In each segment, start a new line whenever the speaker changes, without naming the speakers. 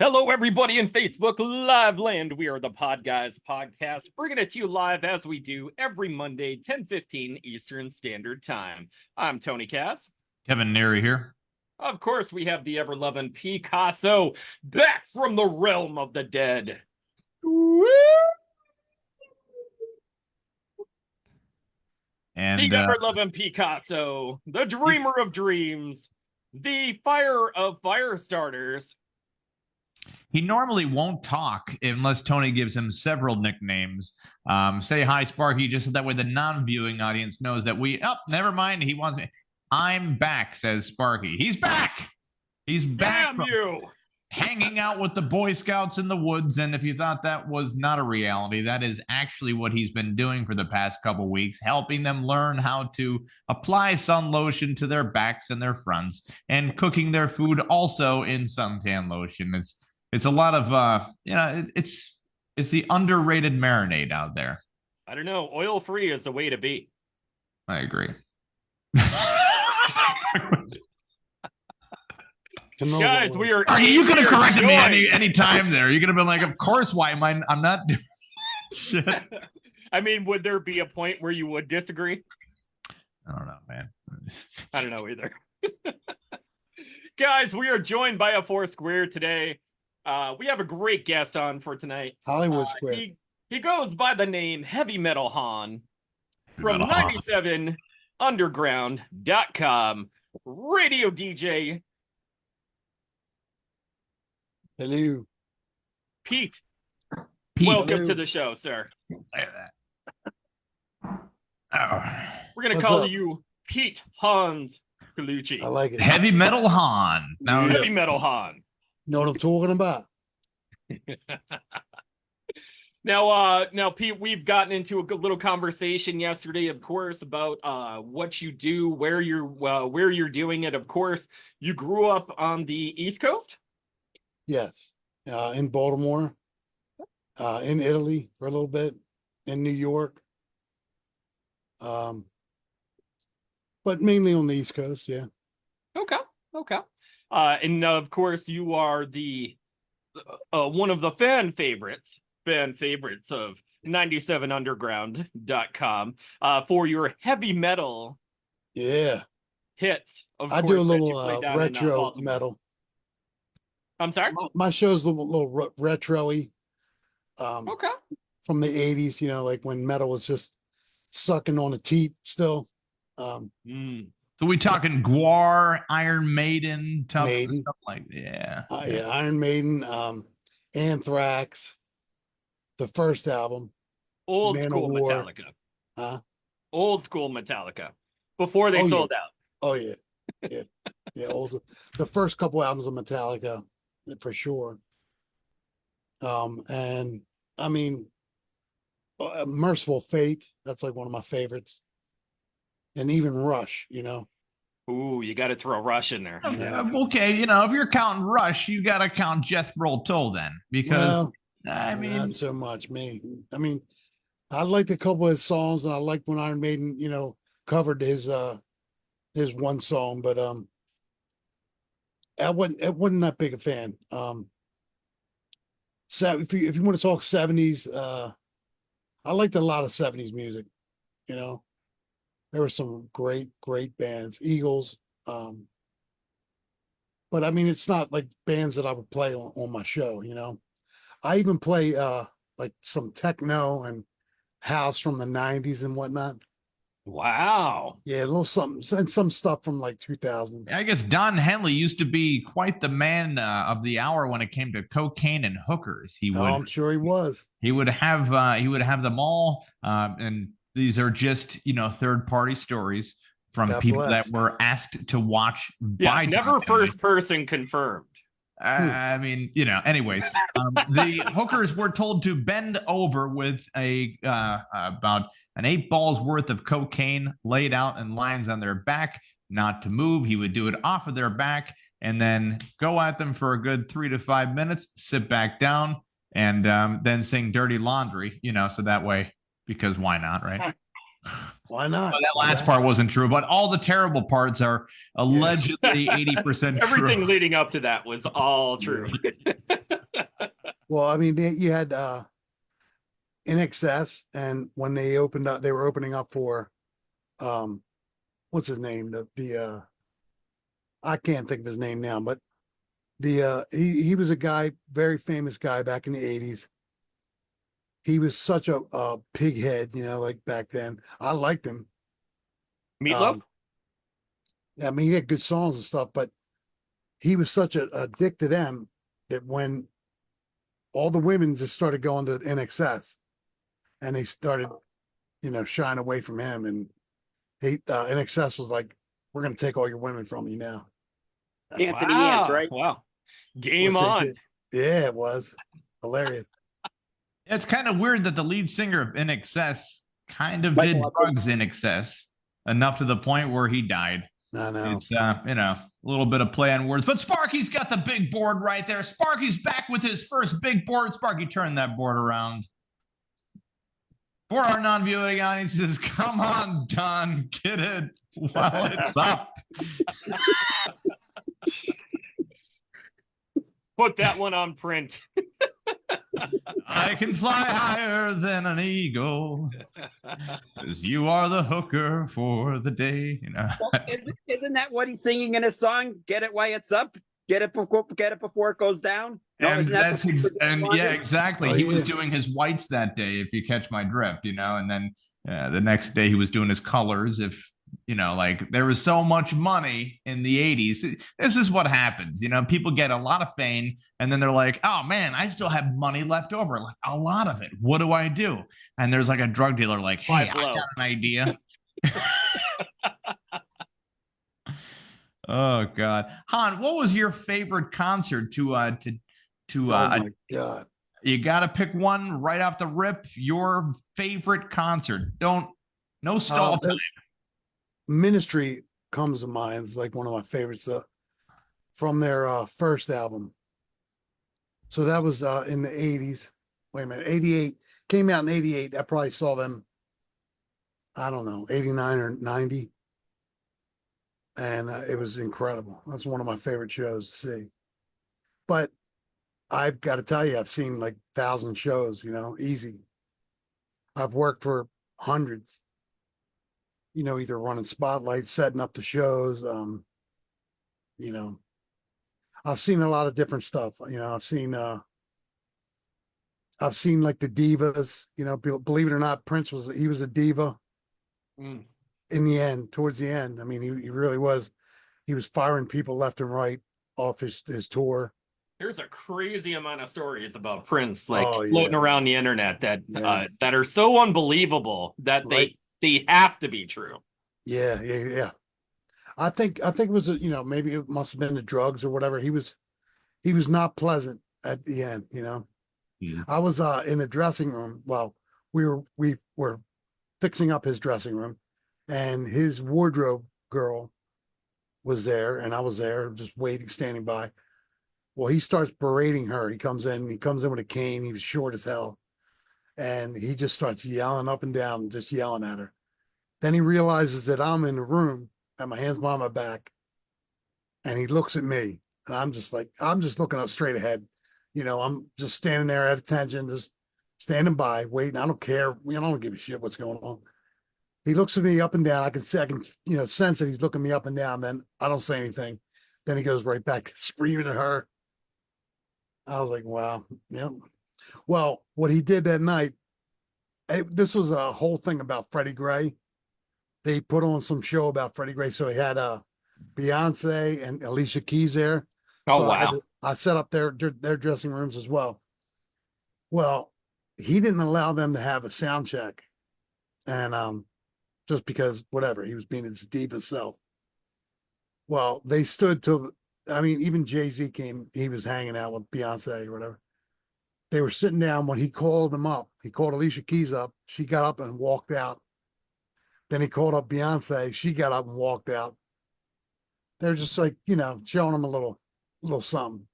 Hello, everybody in Facebook Live Land. We are the Podguyz Podcast, bringing it to you live as we do every Monday, 10:15 Eastern Standard Time. I'm Tony Cass.
Kevin Neary here.
Of course, we have the ever-loving Picasso back from the realm of the dead.
And
the ever-loving Picasso, the dreamer of dreams, the fire of fire starters.
He normally won't talk unless Tony gives him several nicknames. Say hi, Sparky, just so that way the non-viewing audience knows that never mind. He wants me. I'm back, says Sparky. He's back. He's back.
Damn you.
Hanging out with the Boy Scouts in the woods. And if you thought that was not a reality, that is actually what he's been doing for the past couple weeks, helping them learn how to apply sun lotion to their backs and their fronts and cooking their food also in suntan lotion. It's a lot of it's the underrated marinade out there.
I don't know. Oil free is the way to be.
I agree.
Guys, we are.
You could have corrected me any time there. You could have been like, "Of course, why am I'm not doing shit."
I mean, would there be a point where you would disagree?
I don't know, man.
I don't know either. Guys, we are joined by a four square today. We have a great guest on for tonight.
Hollywood Square.
He goes by the name Heavy Metal Han from 97underground.com, radio DJ.
Hello.
Pete.
Pete.
Welcome
Hello.
to the show, sir. We're going to
What's
call
up?
you Pete Hans Colucci.
I like it.
Heavy Metal Han. Now,
Heavy Metal Han.
Know what I'm talking about?
Now, Pete, we've gotten into a good little conversation yesterday, of course, about what you do, where you're doing it. Of course, you grew up on the East Coast.
Yes. In Baltimore, in Italy for a little bit, in New York. But mainly on the East Coast, yeah.
Okay. And of course, you are the one of the fan favorites of 97underground.com for your heavy metal
Yeah.
hits. Of
I
course,
do a
that you
little
play down in,
retro
Baltimore.
metal.
I'm sorry?
My show's a little retro-y.
Okay.
From the 80s, like when metal was just sucking on a teat still.
so we talking Gwar, Iron Maiden,
Maiden.
stuff like yeah.
Yeah, Iron Maiden, Anthrax, the first album.
Old
Man of
school
War.
Metallica.
Huh?
Old school Metallica. Before they sold out.
Oh yeah, yeah. Also, the first couple albums of Metallica, for sure. And I mean, Merciful Fate. That's like one of my favorites. And even Rush,
Ooh, you got to throw Rush in there.
Okay, if you're counting Rush, you got to count Jethro Tull then, because I mean,
not so much me. I mean, I liked a couple of his songs, and I liked when Iron Maiden, covered his one song, but I wasn't that big a fan. So if you want to talk 70s, I liked a lot of 70s music. There were some great bands, Eagles. But I mean, it's not like bands that I would play on my show. I even play like some techno and house from the 90s and whatnot.
Wow.
Yeah, a little something, and some stuff from like 2000.
I guess Don Henley used to be quite the man of the hour when it came to cocaine and hookers.
I'm sure he was.
He would have them all, and these are just third-party stories from
God
people
bless.
that were asked to watch.
Yeah,
by
never
Don
first
Henley.
person confirmed.
I mean, anyways, the hookers were told to bend over with about an 8 balls worth of cocaine laid out in lines on their back, not to move. He would do it off of their back and then go at them for a good 3 to 5 minutes, sit back down, and then sing Dirty Laundry, so that way, because why not, right?
Why not?
Well, that last part wasn't true, but all the terrible parts are allegedly 80% true.
Everything leading up to that was all true.
Well, I mean, you had In Excess, and when they opened up, they were opening up for what's his name? The I can't think of his name now, but he was a guy, very famous guy back in the 80s. He was such a pig head, like back then. I liked him.
Meatloaf.
I mean, he had good songs and stuff, but he was such a dick to them that when all the women just started going to NXS and they started, shying away from him, and NXS was like, "We're going to take all your women from you now."
Anthony Ant, right?
Wow. Game
Which they
on.
did. Yeah, it was hilarious.
It's kind of weird that the lead singer of In Excess kind of
Michael
did
Upton.
drugs in excess enough to the point where he died.
I know.
It's a little bit of play on words, but Sparky's got the big board right there. Sparky's back with his first big board. Sparky, turn that board around. For our non-viewing audiences, come on, Don, get it while it's up.
Put that one on print.
I can fly higher than an eagle, because you are the hooker for the day.
Well, isn't that what he's singing in his song? Get it while it's up. Get it before it goes down. No,
And
isn't that
yeah, exactly.
Oh,
He
yeah.
was doing his whites that day, if you catch my drift, and then the next day he was doing his colors. If like there was so much money in the 80s. This is what happens. People get a lot of fame and then they're like, oh man, I still have money left over. Like a lot of it. What do I do? And there's like a drug dealer like, hey, I got an idea. Oh God. Han, what was your favorite concert
Oh my God.
you got to pick one right off the rip, your favorite concert. No stall time.
Ministry comes to mind. It's like one of my favorites from their first album. So that was in the 80s. Wait a minute, 88. Came out in 88. I probably saw them, I don't know, 89 or 90. And it was incredible. That's one of my favorite shows to see. But I've got to tell you, I've seen like 1,000 shows, easy. I've worked for hundreds, either running spotlights, setting up the shows. I've seen a lot of different stuff. I've seen like the divas, believe it or not, Prince was a diva in the end, towards the end. I mean, he really was. He was firing people left and right off his tour.
There's a crazy amount of stories about Prince floating
yeah.
around the internet that
Yeah.
that are so unbelievable that
Right.
they have to be true.
Yeah. I think it was maybe it must have been the drugs or whatever. He was not pleasant at the end. I was in the dressing room. Well, we were fixing up his dressing room, and his wardrobe girl was there, and I was there just waiting, standing by. Well, he starts berating her. He comes in with a cane. He was short as hell, and he just starts yelling up and down, just yelling at her. Then he realizes that I'm in the room, and my hands behind my back, and he looks at me, and I'm just looking up straight ahead. I'm just standing there at attention, just standing by, waiting. I don't care. I don't give a shit what's going on. He looks at me up and down. I can sense that he's looking me up and down. Then I don't say anything. Then he goes right back to screaming at her. I was like, wow. Yep. Well, what he did that night, this was a whole thing about Freddie Gray. They put on some show about Freddie Gray. So he had Beyonce and Alicia Keys there.
Oh,
So
wow.
I set up their dressing rooms as well. Well, he didn't allow them to have a sound check. And just because whatever, he was being his diva self. Well, they stood even Jay-Z came, he was hanging out with Beyonce or whatever. They were sitting down when he called them up. He called Alicia Keys up. She got up and walked out. Then he called up Beyonce. She got up and walked out. They're just like, showing him a little something.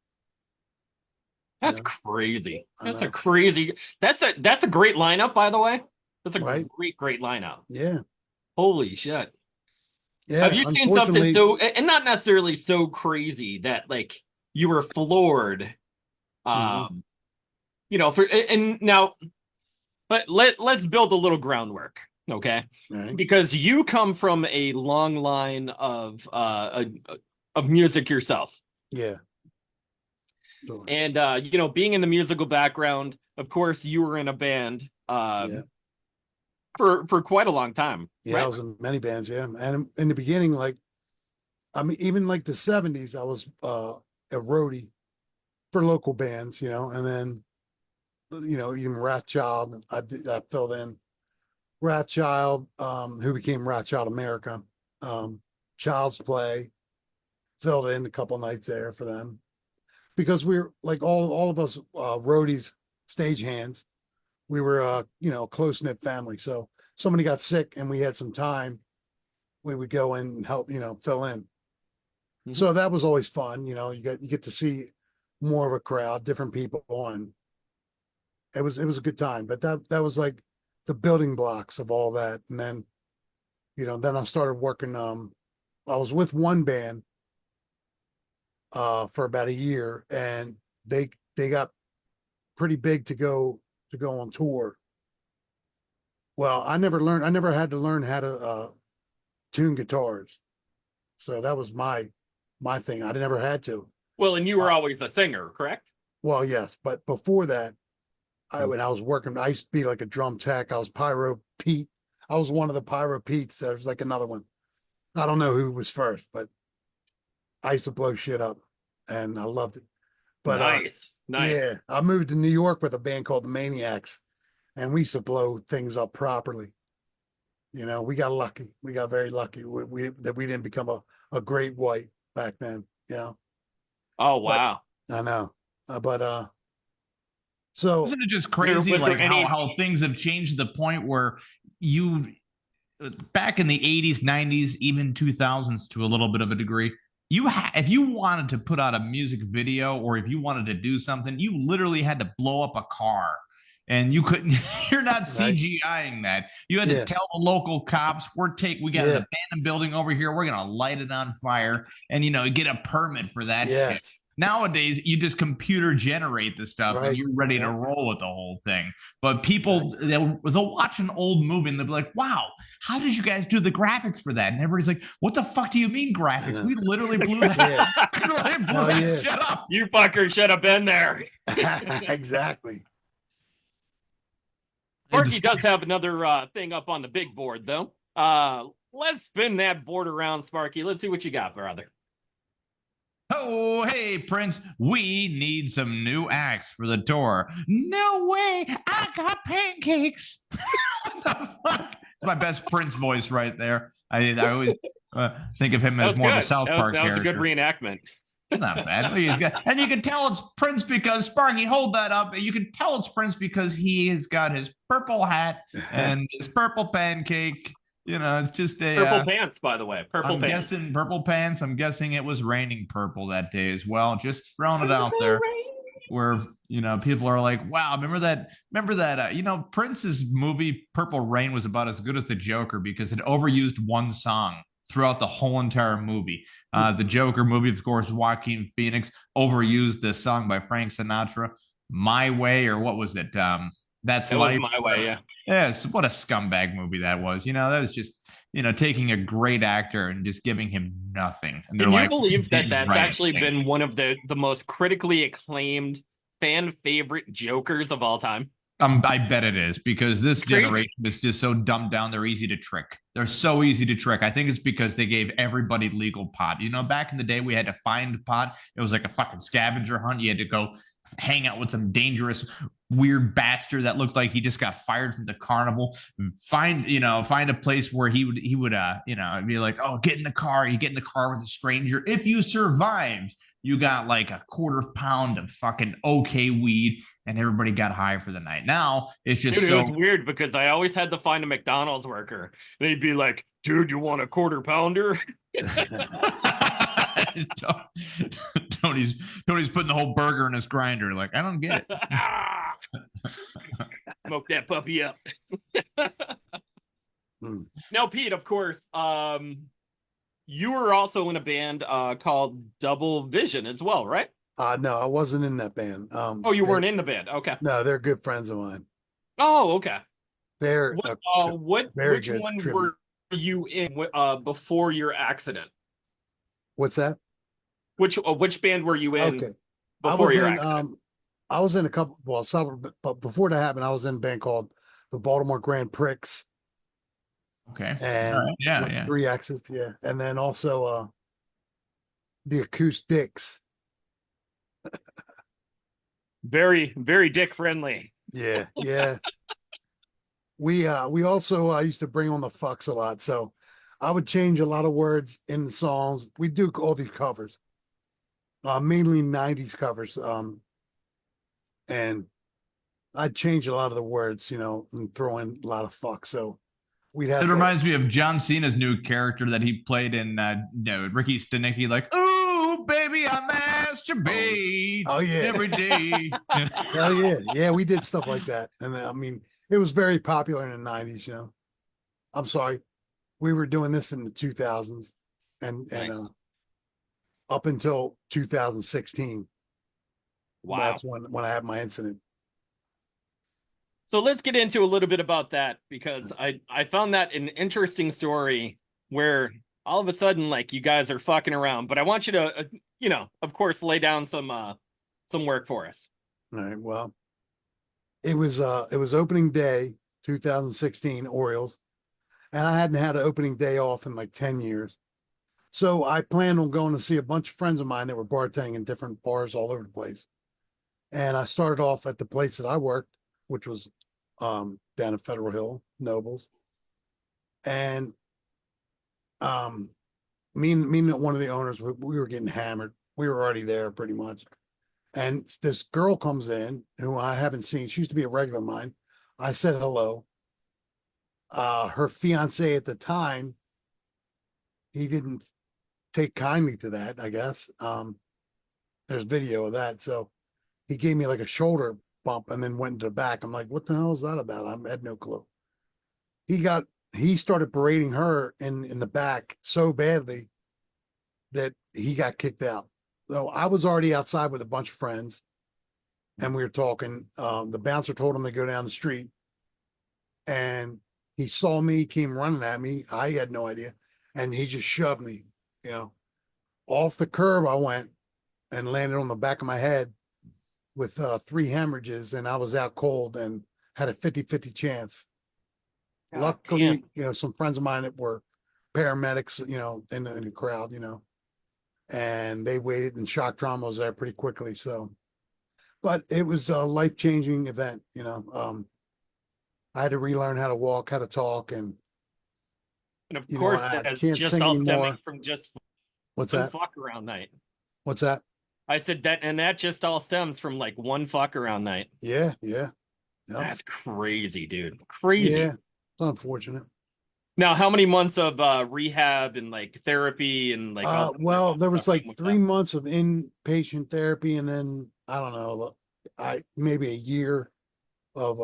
That's crazy.
I
That's a
know.
crazy. That's a great lineup, by the way. That's a
Right.
great lineup.
Yeah.
Holy shit.
Yeah.
Have you seen something
unfortunately-
so, and not necessarily so crazy that like you were floored?
Mhm.
you know, and now, but let's build a little groundwork, okay?
Right.
Because you come from a long line of music yourself.
Yeah. Totally.
And you know, being in the musical background, of course, you were in a band
Yeah.
for quite a long time.
Yeah,
right?
I was in many bands, yeah. And in the beginning, like, I mean, even like the 70s, I was a roadie for local bands, you know, and then, you know, even Wrathchild, I filled in Wrathchild, who became Wrathchild America, Child's Play, filled in a couple nights there for them. Because we're like all of us roadies, stagehands, we were you know, close-knit family. So somebody got sick and we had some time, we would go in and help, you know, fill in.
Mhm.
So that was always fun, you know, you get to see more of a crowd, different people, and it was a good time. But that was like the building blocks of all that. And then, you know, then I started working, I was with one band for about a year, and they got pretty big to go on tour. Well, I never had to learn how to tune guitars. So that was my thing. I never had to.
Well, and you were always a singer, correct?
Well, yes, but before that, when I was working, I used to be like a drum tech. I was Pyro Pete. I was one of the Pyro Petes. There's like another one. I don't know who was first, but I used to blow shit up, and I loved it. But
nice.
yeah, I moved to New York with a band called the Maniacs, and we used to blow things up properly. You know, we got lucky. We got very lucky. That we didn't become a great white back then. You know.
Oh wow.
But, I know, so
Isn't it just crazy
was there
like
any-
how things have changed to the point where you back in the 80s, 90s, even 2000s to a little bit of a degree, if you wanted to put out a music video or if you wanted to do something, you literally had to blow up a car. And you couldn't, you're not
Right.
CGIing that. You had to
Yeah.
tell the local cops, we got
Yeah.
an abandoned building over here. We're going to light it on fire and, you know, get a permit for that
Yeah.
shit. Nowadays, you just computer generate the stuff
Right.
and you're ready to
Yeah.
roll with the whole thing. But people, they'll watch an old movie and they'll be like, wow, how did you guys do the graphics for that? And everybody's like, what the fuck do you mean graphics? We literally blew that,
Yeah.
we literally blew
No,
that
yeah.
shit up.
You fucker should have been there.
Exactly.
Sparky does have another thing up on the big board, though. Let's spin that board around, Sparky. Let's see what you got, brother.
Oh, hey, Prince, we need some new acts for the tour. No way, I got pancakes. What the fuck? It's my best Prince voice right there. I always think of him as more of a South Park
that was
character.
a good reenactment.
It's not bad. And you can tell it's Prince because, Sparky, hold that up. You can tell it's Prince because he has got his purple hat and his purple pancake. You know, it's just a
purple pants, by the way.
I'm
Pants.
guessing purple pants. I'm guessing it was raining purple that day as well. Just throwing it out there, where you know people are like, "Wow, remember that? You know, Prince's movie Purple Rain was about as good as the Joker because it overused one song throughout the whole entire movie. The Joker movie, of course, Joaquin Phoenix overused the song by Frank Sinatra, "My Way," or what was it? That's
It
Life.
was My Way, yeah.
Yes, what a scumbag movie that was. You know, that was just, you know, taking a great actor and just giving him nothing. And
Can you believe that that's actually been one of the most critically acclaimed fan favorite Jokers of all time?
I bet it is because this
Crazy.
generation is just so dumbed down. They're easy to trick. They're so easy to trick. I think it's because they gave everybody legal pot. You know, back in the day, we had to find pot. It was like a fucking scavenger hunt. You had to go hang out with some dangerous, weird bastard that looked like he just got fired from the carnival. Find a place where he would, you know, be like, oh, get in the car. You get in the car with a stranger. If you survived, you got like a quarter pound of fucking okay weed, and everybody got high for the night. Now it's just
Dude, it was weird because I always had to find a McDonald's worker. And he'd be like, dude, you want a quarter pounder?
Tony's putting the whole burger in his grinder. Like, I don't get it.
Smoke that puppy up. Now, Pete, of course, you were also in a band called Double Vision as well, right?
No, I wasn't in that band.
Oh, you weren't in the band. Okay.
No, they're good friends of mine.
Oh, okay.
They're very
Which
good
one
tribute.
were you in before your accident?
What's that?
Which band were you in
Okay.
before your accident?
I was in a couple, well, several, but before that happened, I was in a band called the Baltimore Grand Prix,
Okay.
and
All right. Yeah,
with
yeah.
3 X's, yeah, and then also the Acoustics,
Very, very dick friendly.
yeah, yeah. We also used to bring on the fucks a lot, so I would change a lot of words in the songs. We do all these covers, mainly '90s covers, and I'd change a lot of the words, and throw in a lot of fuck. So we'd have
It
like,
reminds me of John Cena's new character that he played in Ricky Stenicki, like, "Ooh, baby, I masturbate
oh yeah,
every day."
hell yeah, yeah, we did stuff like that, and I mean, it was very popular in the '90s. I'm sorry, we were doing this in the 2000s, and
Nice.
up until 2016.
Wow.
That's when I had my incident.
So let's get into a little bit about that, because I found that an interesting story where all of a sudden, like, you guys are fucking around, but I want you to, of course, lay down some work for us.
All right. Well, it was opening day 2016 Orioles, and I hadn't had an opening day off in like 10 years. So I planned on going to see a bunch of friends of mine that were bartending in different bars all over the place. And I started off at the place that I worked, which was down in Federal Hill, Nobles. And me and one of the owners, we were getting hammered. We were already there pretty much. And this girl comes in who I haven't seen. She used to be a regular of mine. I said hello. Her fiance at the time, he didn't take kindly to that, I guess. There's video of that. So he gave me like a shoulder bump and then went into the back. I'm like, what the hell is that about? I had no clue. He started berating her in the back so badly that he got kicked out. So I was already outside with a bunch of friends and we were talking. The bouncer told him to go down the street, and he saw me, came running at me. I had no idea. And he just shoved me, off the curb. I went and landed on the back of my head with 3 hemorrhages, and I was out cold and had a 50-50 chance.
God
Luckily,
damn.
some friends of mine that were paramedics, in the crowd, and they waited, and shock trauma was there pretty quickly. So, but it was a life-changing event, I had to relearn how to walk, how to talk, and
of course,
I
that's
can't
just
sing
all
anymore.
stemming from just
What's
one
that?
fuck around night.
What's that?
I said that, and that just all stems from like one fuck around night.
Yeah. Yep.
That's crazy, dude. Crazy.
Yeah, it's unfortunate.
Now, how many months of rehab and like therapy and like all that
Well,
stuff
there was like
with
3
that?
months of inpatient therapy, and then I don't know, maybe a year of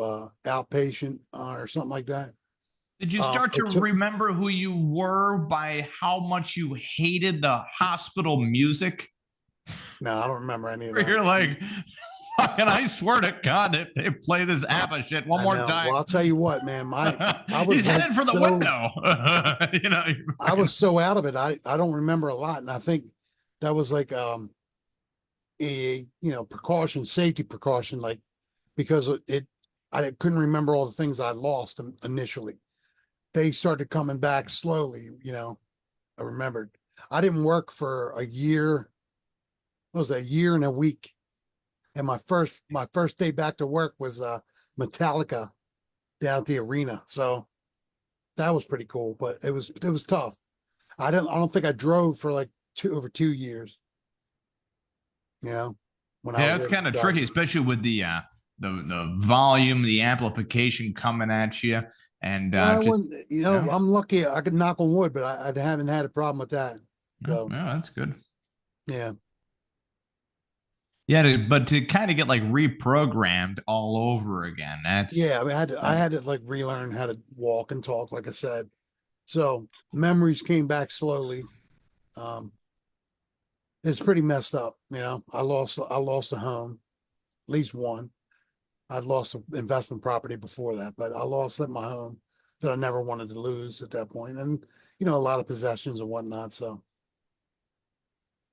outpatient or something like that.
Did you start to remember who you were by how much you hated the hospital music?
No, I don't remember any of
Where
that.
you're like, fucking, I swear to God, if they play this ABBA shit one more time.
Well, I'll tell you what, man, I was
he's headed for the window.
I was so out of it. I don't remember a lot, and I think that was like a safety precaution, like, because I couldn't remember all the things I lost initially. They started coming back slowly. I remembered. I didn't work for a year. It was a year and a week, and my first day back to work was Metallica down at the arena. So that was pretty cool, but it was tough. I don't think I drove for like over 2 years. When
it's kind of tricky, especially with the volume, the amplification coming at you, and
I'm lucky. I could knock on wood, but I haven't had a problem with that. So
yeah, that's good.
Yeah.
Yeah, but to kind of get like reprogrammed all over again. That's
I had to like relearn how to walk and talk, like I said. So memories came back slowly. it's pretty messed up. You know, I lost a home, at least one. I'd lost an investment property before that, but I lost my home that I never wanted to lose at that point, and you know, a lot of possessions and whatnot. So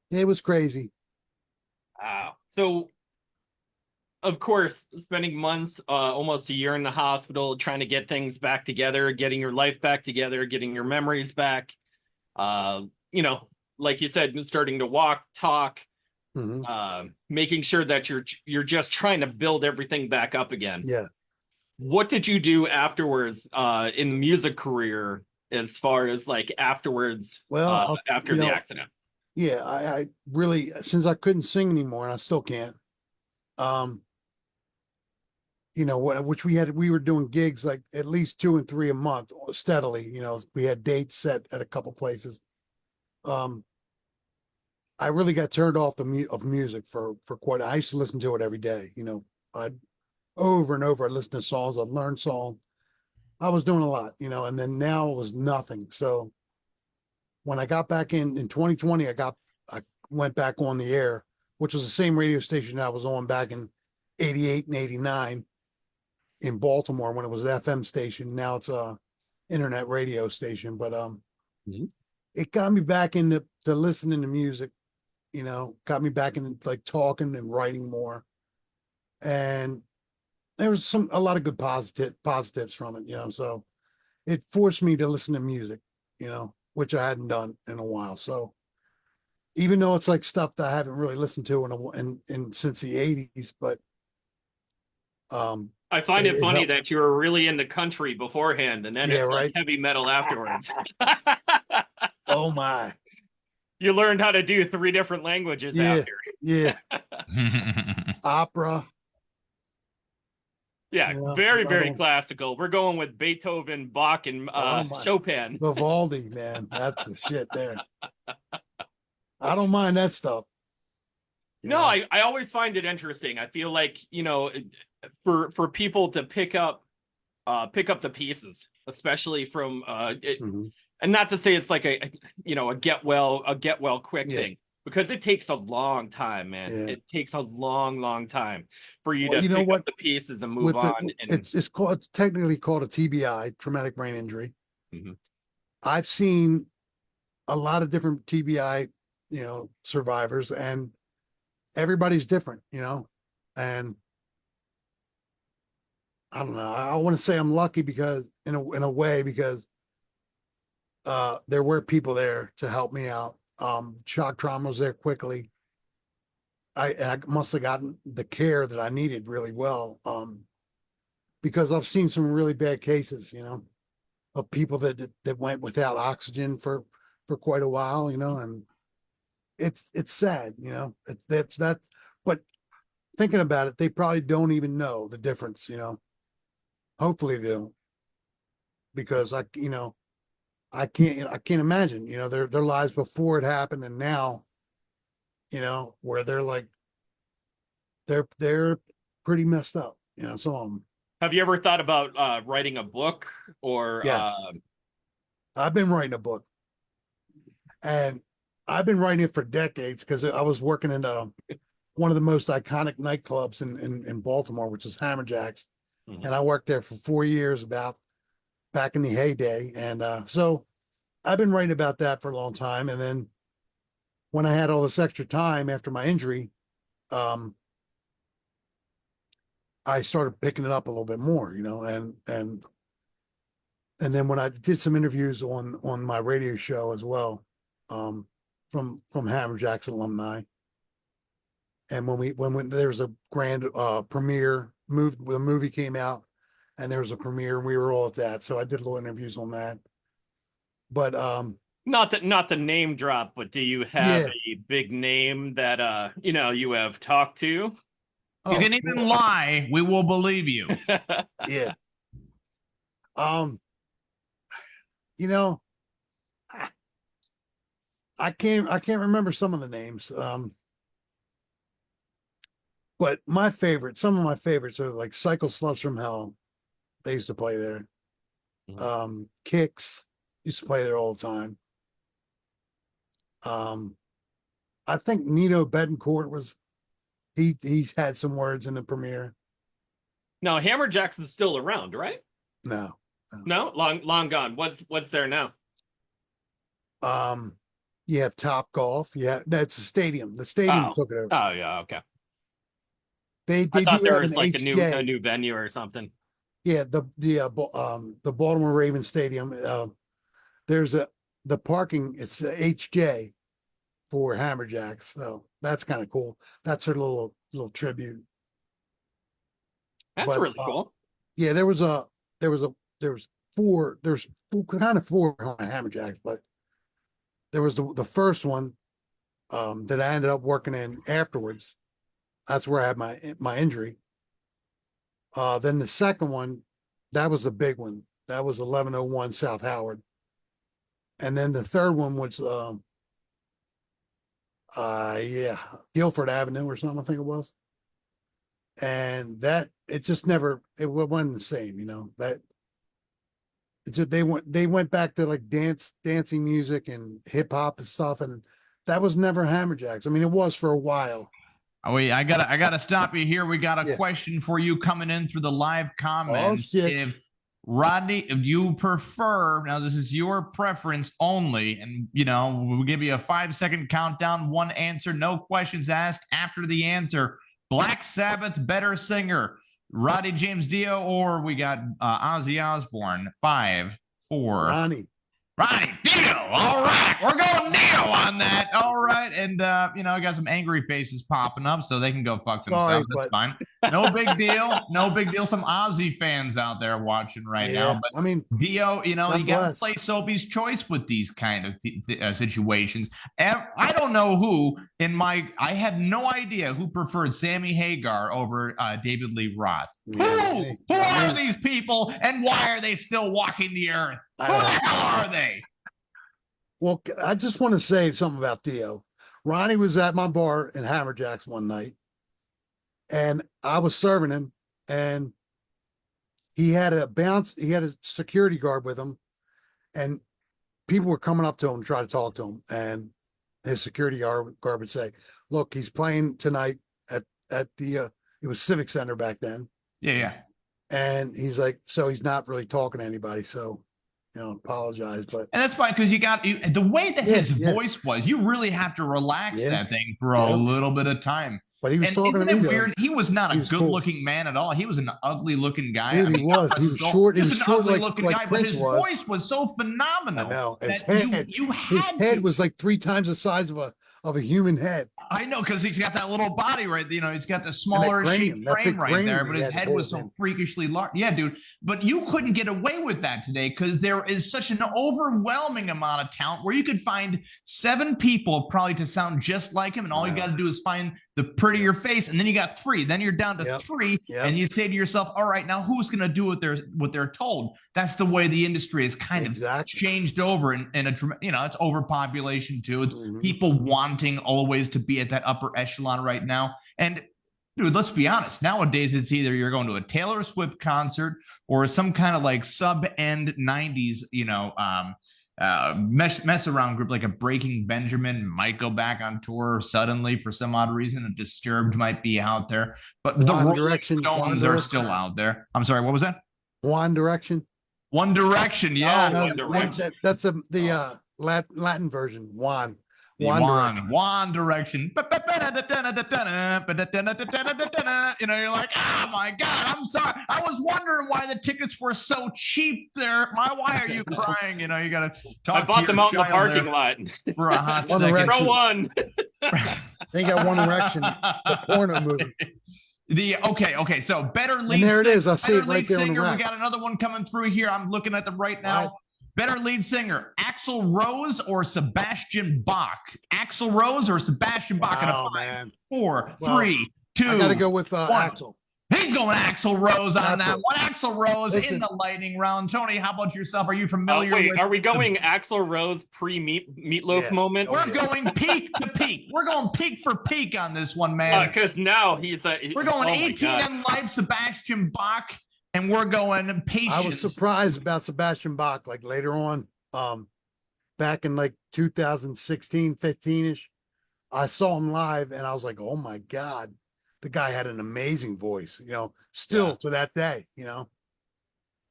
it was crazy.
Wow. So, of course, spending months, almost a year in the hospital, trying to get things back together, getting your life back together, getting your memories back. You know, like you said, starting to walk, talk,
Hmm.
making sure that you're just trying to build everything back up again.
Yeah.
What did you do afterwards, in the music career, as far as like afterwards,
Well,
after
you
the
know,
accident?
yeah, I really, since I couldn't sing anymore, and I still can't. Um, you know, which we were doing gigs like at least 2 and 3 a month steadily. You know, we had dates set at a couple places. Um, I really got turned off of music for quite. I used to listen to it every day. You know, I'd over and over. I listened to songs. I'd learn songs. I was doing a lot. You know, and then now it was nothing. So when I got back in 2020, I went back on the air, which was the same radio station I was on back in '88 and '89 in Baltimore when it was an FM station. Now it's a internet radio station. But
Mhm.
it got me back into to listening to music. You know, got me back into like talking and writing more. And there was a lot of good positives from it. You know, so it forced me to listen to music. You know, which I hadn't done in a while. So even though it's like stuff that I haven't really listened to in since the '80s, but um,
I find it funny
helped.
that you were really in the country beforehand, and then
Yeah,
it's like
right.
heavy metal afterwards.
Oh my,
You learned how to do 3 different languages
yeah,
after.
yeah, opera.
Yeah,
You know,
very,
I
very
don't.
classical. We're going with Beethoven, Bach, and
Oh my,
Chopin.
Vivaldi, man, that's the shit there. I don't mind that stuff. You
No,
know,
I always find it interesting. I feel like, you know, for people to pick up the pieces, especially from
Mhm.
and not to say it's like a get well quick
Yeah,
thing, because it takes a long time, man.
yeah.
It takes a long, long time for you
Well,
to
you know
pick up
what?
the pieces and move
With
on.
it,
And
it's technically called a TBI, traumatic brain injury.
Mhm.
I've seen a lot of different TBI, you know, survivors, and everybody's different, you know. And I don't know. I want to say I'm lucky because in a way because there were people there to help me out. Shock trauma was there quickly. I must have gotten the care that I needed really well. Because I've seen some really bad cases, you know, of people that went without oxygen for quite a while, you know, and it's sad, you know. That's but thinking about it, they probably don't even know the difference, you know. Hopefully they don't, because you know, I can't imagine, you know, their lives before it happened and now, you know, where they're like they're pretty messed up, you know. Some of them.
Have you ever thought about writing a book or
Yes, I've been writing a book, and I've been writing it for decades because I was working in one of the most iconic nightclubs in Baltimore, which is Hammerjacks,
Mhm.
and I worked there for 4 years, about back in the heyday, and so I've been writing about that for a long time. And then when I had all this extra time after my injury, um, I started picking it up a little bit more, you know, and then when I did some interviews on my radio show as well, um, from Hammerjacks alumni, and when there was a grand premiere, the movie came out, and there was a premiere, and we were all at that, so I did little interviews on that. But
Not the name drop, but do you have
yeah,
a big name that you know, you have talked to?
You
oh
can even lie. We will believe you.
yeah, um, you know, I, I can't remember some of the names, but some of my favorites are like Cycle Sluts from Hell. They used to play there.
Mhm.
Kicks used to play there all the time. I think Nino Betancourt was he's had some words in the premiere.
Now Hammerjacks is still around, right?
No.
No, long gone. What's there now?
You have Top Golf. Yeah, that's a stadium. The stadium took it over.
Oh yeah, okay.
They
I thought
do
there
have
was
an
like
HJ.
a new venue or something.
Yeah, the Baltimore Ravens Stadium. There's the parking. It's a HJ for Hammerjacks, so that's kind of cool. That's her little tribute.
That's really cool.
Yeah, there was four kind of four on Hammerjacks, but there was the first one that I ended up working in afterwards. That's where I had my injury. Then the second one, that was the big one. That was 1101 South Howard. And then the third one was Guilford Avenue or something, I think it was. And that it just never it wasn't the same, you know. That it just, they went back to like dancing music and hip hop and stuff, and that was never Hammerjacks. I mean, it was for a while.
Oh, wait, I gotta stop you here. We got a question for you coming in through the live comments.
Oh, shit.
If Rodney, if you prefer, now this is your preference only, and you know, we'll give you a 5-second countdown, one answer, no questions asked. After the answer, Black Sabbath better singer, Roddy James Dio, or we got Ozzy Osbourne. 5, 4. Ronnie Dio. All right, we're going Dio on that. All right, and you know, I got some angry faces popping up, so they can go fuck themselves. That's fine. No big deal. No big deal. Some Ozzy fans out there watching right now, but
I mean,
Dio, you know, you got to play Sophie's choice with these kind of situations. I don't know who I had no idea who preferred Sammy Hagar over David Lee Roth. Who are these people, and why are they still walking the earth? Who the hell are they?
Well, I just want to say something about Dio. Ronnie was at my bar in Hammerjacks one night, and I was serving him, and he had a security guard with him, and people were coming up to him to try to talk to him, and his security guard would say, "Look, he's playing tonight at the it was Civic Center back then."
Yeah.
And he's like, so he's not really talking to anybody, so you know, apologize, but
and that's fine because the way that his voice was, you really have to relax that thing for a little bit of time.
But he was talking to me.
Isn't it weird? He was not a good-looking man at all. He was an ugly-looking guy.
Dude, he was short. He was short like
guy,
Prince
but his
was.
voice was so phenomenal.
I know. His head was like 3 times the size of a human head.
I know, because he's got that little body, right? You know, he's got the smaller shaped frame right there, but his head was so freakishly large. Yeah, dude. But you couldn't get away with that today because there is such an overwhelming amount of talent where you could find 7 people probably to sound just like him, and all you got to do is find the prettier face, and then you got 3. Then you're down to 3, and you say to yourself, "All right, now who's going to do what they're told?" That's the way the industry is kind of changed over, and it's overpopulation too. It's people wanting always to be at that upper echelon right now. And dude, let's be honest. Nowadays, it's either you're going to a Taylor Swift concert or some kind of like sub-end 90s, mess around group like a Breaking Benjamin might go back on tour suddenly for some odd reason. A Disturbed might be out there, but the Rolling Stones are still out there. I'm sorry, what was that?
One Direction.
One Direction, yeah.
One Direction. That's the Latin version. One Direction.
You know, you're like, oh my God, I'm sorry. I was wondering why the tickets were so cheap there. Why are you crying? You know, you got to talk.
I bought them out in the parking lot
for a hot
One
second.
Throw one.
They got One Direction, the porno movie.
Okay. So better lead.
And there it is. I see it right there on the rack.
We got another one coming through here. I'm looking at them right now.
Right.
Better lead singer, Axl Rose or Sebastian Bach? Axl Rose or Sebastian Bach?
Oh,
in a 5,
man.
4, 3, 2.
I got to go with
1.
Axl.
He's going Axl Rose on that
Axl.
one. Axl Rose in the lightning round. Tony, how about yourself? Are you familiar with?
Are we going Axl Rose pre-Meatloaf moment?
We're going peak to peak. We're going peak for peak on this one, man.
Because now
we're going 18 in life, Sebastian Bach. And we're going Patience.
I was surprised about Sebastian Bach, like later on, back in like 2016, 15-ish. I saw him live and I was like, oh my God, the guy had an amazing voice, still to that day,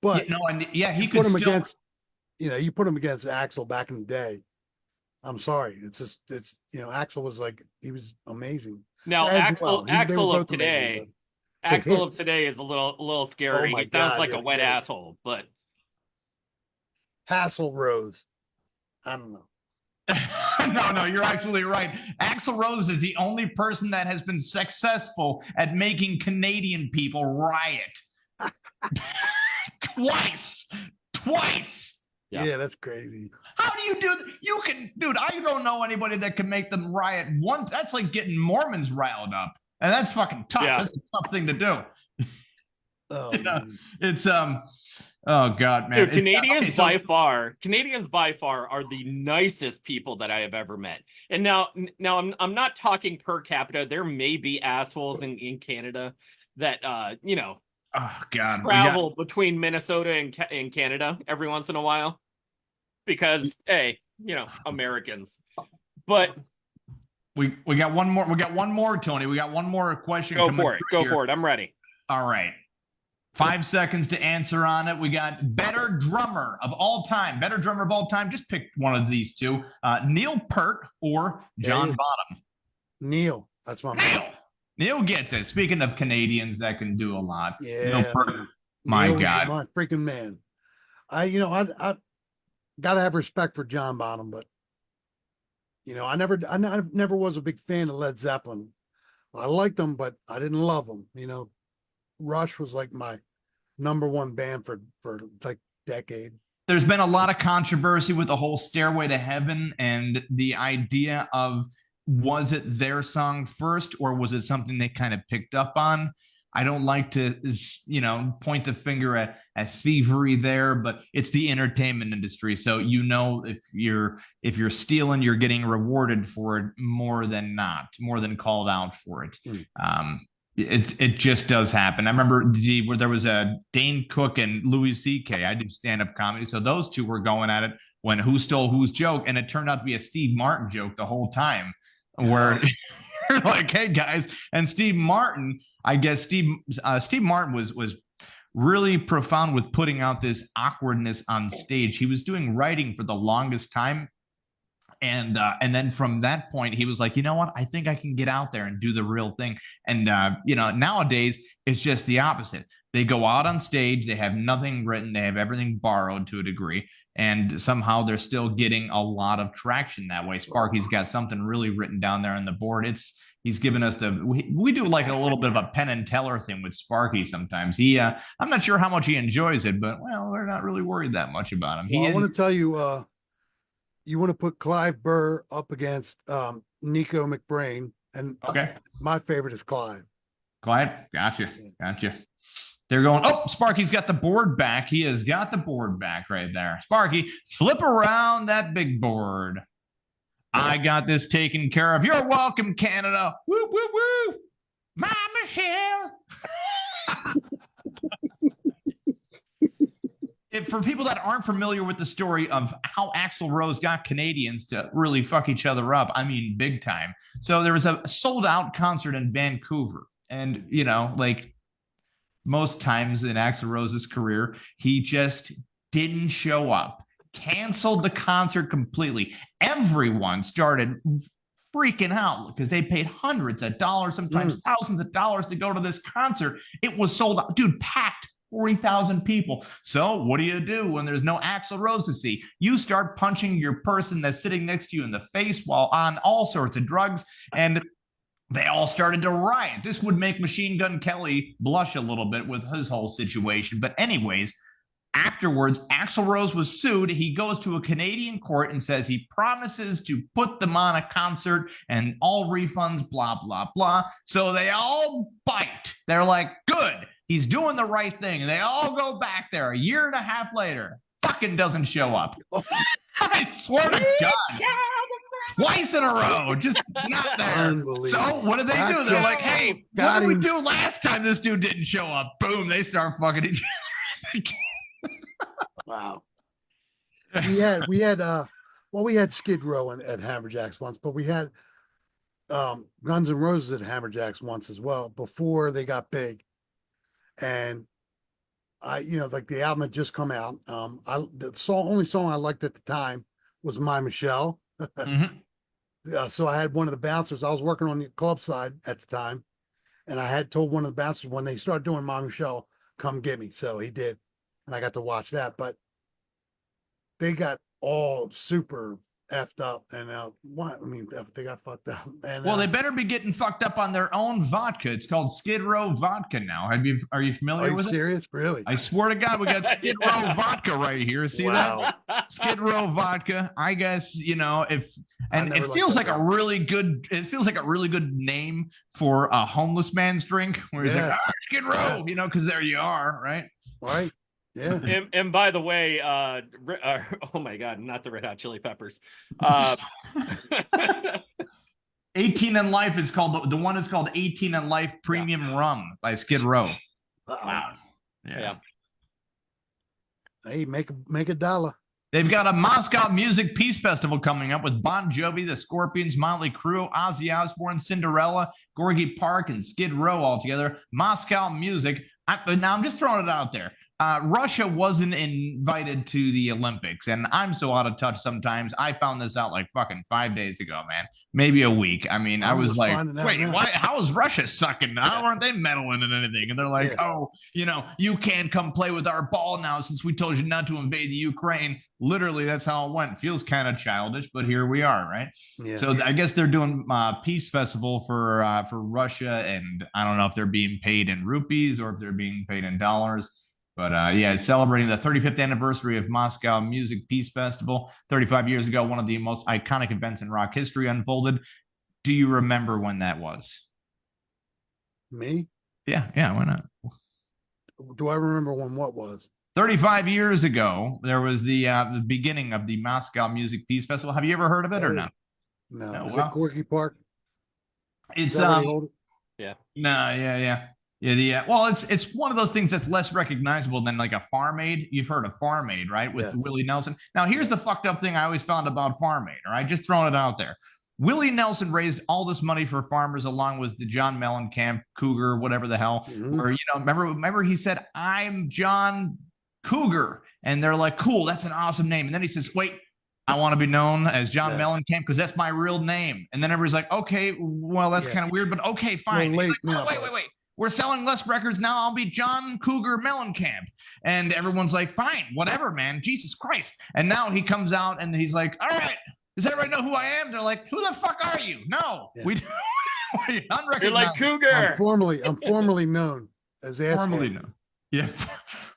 but
he
you
could
put him
still.
against, you put him against Axl back in the day. I'm sorry. Axl was like, he was amazing.
Now,
As well. They were
Axl of
both amazing,
today,
but the
Axl of
hits,
today is a little
oh
scary.
my
He sounds
God,
like
yeah,
a wet
yeah.
asshole, but
Hassel Rose. I don't know.
No, you're absolutely right. Axl Rose is the only person that has been successful at making Canadian people riot. Twice.
Yeah, that's crazy.
How do you do that? You can, dude, I don't know anybody that can make them riot once. That's like getting Mormons riled up. And that's fucking tough.
Yeah.
That's a tough thing to do.
Oh,
It's oh God, man.
dude, Canadians by far are the nicest people that I have ever met. And now I'm not talking per capita. There may be assholes in Canada that
oh God,
travel between Minnesota and Canada every once in a while because hey, Americans. But
we got one more. We got one more, Tony. We got one more question.
Go for it. I'm ready.
All right. 5 seconds to answer on it. We got better drummer of all time. Just pick one of these two. Neil Peart or John Bonham.
Neil. That's my man.
Neil gets it. Speaking of Canadians that can do a lot.
Yeah.
Neil Peart. My
Neil,
God.
my freaking man. I gotta have respect for John Bonham, but I never was a big fan of Led Zeppelin. I liked them, but I didn't love them. Rush was like my number one band for like decade.
There's been a lot of controversy with the whole Stairway to Heaven and the idea of, was it their song first or was it something they kind of picked up on? I don't like to, point the finger at thievery there, but it's the entertainment industry. So, if you're stealing, you're getting rewarded for it more than called out for it. It just does happen. I remember where there was a Dane Cook and Louis C.K. I did stand-up comedy. So those two were going at it when who stole whose joke. And it turned out to be a Steve Martin joke the whole time where you're like, hey guys. And Steve Martin, I guess Steve Martin was really profound with putting out this awkwardness on stage. He was doing writing for the longest time. And then from that point, he was like, you know what? I think I can get out there and do the real thing. And, nowadays it's just the opposite. They go out on stage. They have nothing written. They have everything borrowed to a degree. And somehow they're still getting a lot of traction that way. Sparky's got something really written down there on the board. He's given us we do like a little bit of a Penn and Teller thing with Sparky sometimes. I'm not sure how much he enjoys it, but we're not really worried that much about him.
I want to tell you, you want to put Clive Burr up against Nico McBrain, and
okay,
my favorite is Clive.
Gotcha. They're going, oh, Sparky's got the board back. He has got the board back right there. Sparky, flip around that big board. I got this taken care of. You're welcome, Canada. Woo, woo, woo. My Michelle. For people that aren't familiar with the story of how Axl Rose got Canadians to really fuck each other up, I mean, big time. So there was a sold out concert in Vancouver. And, like most times in Axl Rose's career, he just didn't show up, canceled the concert completely. Everyone started freaking out because they paid hundreds of dollars, sometimes thousands of dollars to go to this concert. It was sold out, dude, packed. 40,000 people. So what do you do when there's no Axl Rose to see? You start punching your person that's sitting next to you in the face while on all sorts of drugs, and they all started to riot. This would make Machine Gun Kelly blush a little bit with his whole situation. But anyways, afterwards, Axl Rose was sued. He goes to a Canadian court and says he promises to put them on a concert and all refunds, blah, blah, blah. So they all bite. They're like, good. He's doing the right thing. And they all go back there a year and a half later. Fucking doesn't show up. I swear to God. Twice in a row. Just not there. So what did they do? They're like, hey, what did we do last time this dude didn't show up? Boom. They start fucking each other.
Wow. We had Skid Row at Hammerjacks once, but we had Guns N' Roses at Hammerjacks once as well before they got big, and like the album had just come out. Only song I liked at the time was My Michelle.
Mhm.
So I had one of the bouncers. I was working on the club side at the time, and I had told one of the bouncers when they start doing My Michelle, come get me. So he did, and I got to watch that. But they got all super effed up, and they got fucked up. And
Well, they better be getting fucked up on their own vodka. It's called Skid Row vodka now. Are you familiar
are you
with it?
serious? Really?
I swear to God, we got Skid Row vodka right here. See
Wow.
that? Skid Row vodka. I guess, it feels like
that
a really good, name for a homeless man's drink where he's like, Skid Row, because there you are, right?
Right. Yeah.
And by the way, oh my God, not the Red Hot Chili Peppers.
18 and Life is called, the one is called 18 and Life Premium Rum by Skid Row. Wow.
Yeah.
Hey, make a dollar.
They've got a Moscow Music Peace Festival coming up with Bon Jovi, the Scorpions, Motley Crue, Ozzy Osbourne, Cinderella, Gorky Park, and Skid Row all together. Moscow Music. Now I'm just throwing it out there. Russia wasn't invited to the Olympics, and I'm so out of touch sometimes. I found this out like fucking 5 days ago, man. Maybe a week. I mean, I was like, wait, why? How is Russia sucking? How aren't they meddling in anything? And they're like, you can't come play with our ball now since we told you not to invade the Ukraine. Literally, that's how it went. Feels kind of childish, but here we are, right?
Yeah.
So I guess they're doing peace festival for Russia, and I don't know if they're being paid in rupees or if they're being paid in dollars. But it's celebrating the 35th anniversary of Moscow Music Peace Festival. 35 years ago, one of the most iconic events in rock history unfolded. Do you remember when that was?
Me?
Yeah, why not?
Do I remember when what was?
35 years ago, there was the beginning of the Moscow Music Peace Festival. Have you ever heard of it or not?
No. Is it Gorky Park?
It's
yeah.
No, yeah. Well, it's one of those things that's less recognizable than like a Farm Aid. You've heard of Farm Aid, right? With Willie Nelson. Now, here's the fucked up thing I always found about Farm Aid. All right, just throwing it out there. Willie Nelson raised all this money for farmers along with the John Mellencamp, Cougar, whatever the hell.
Mm-hmm.
Or remember he said, "I'm John Cougar," and they're like, "Cool, that's an awesome name." And then he says, "Wait, I want to be known as John Mellencamp because that's my real name." And then everybody's like, "Okay, well, that's kind of weird, but okay, fine." Like, wait. We're selling less records now. I'll be John Cougar Mellencamp. And everyone's like, fine, whatever, man. Jesus Christ. And now he comes out and he's like, all right, does everybody know who I am? They're like, who the fuck are you? No, we unrecognized.
You're like Cougar.
I'm formerly known as
Formerly known. Yeah.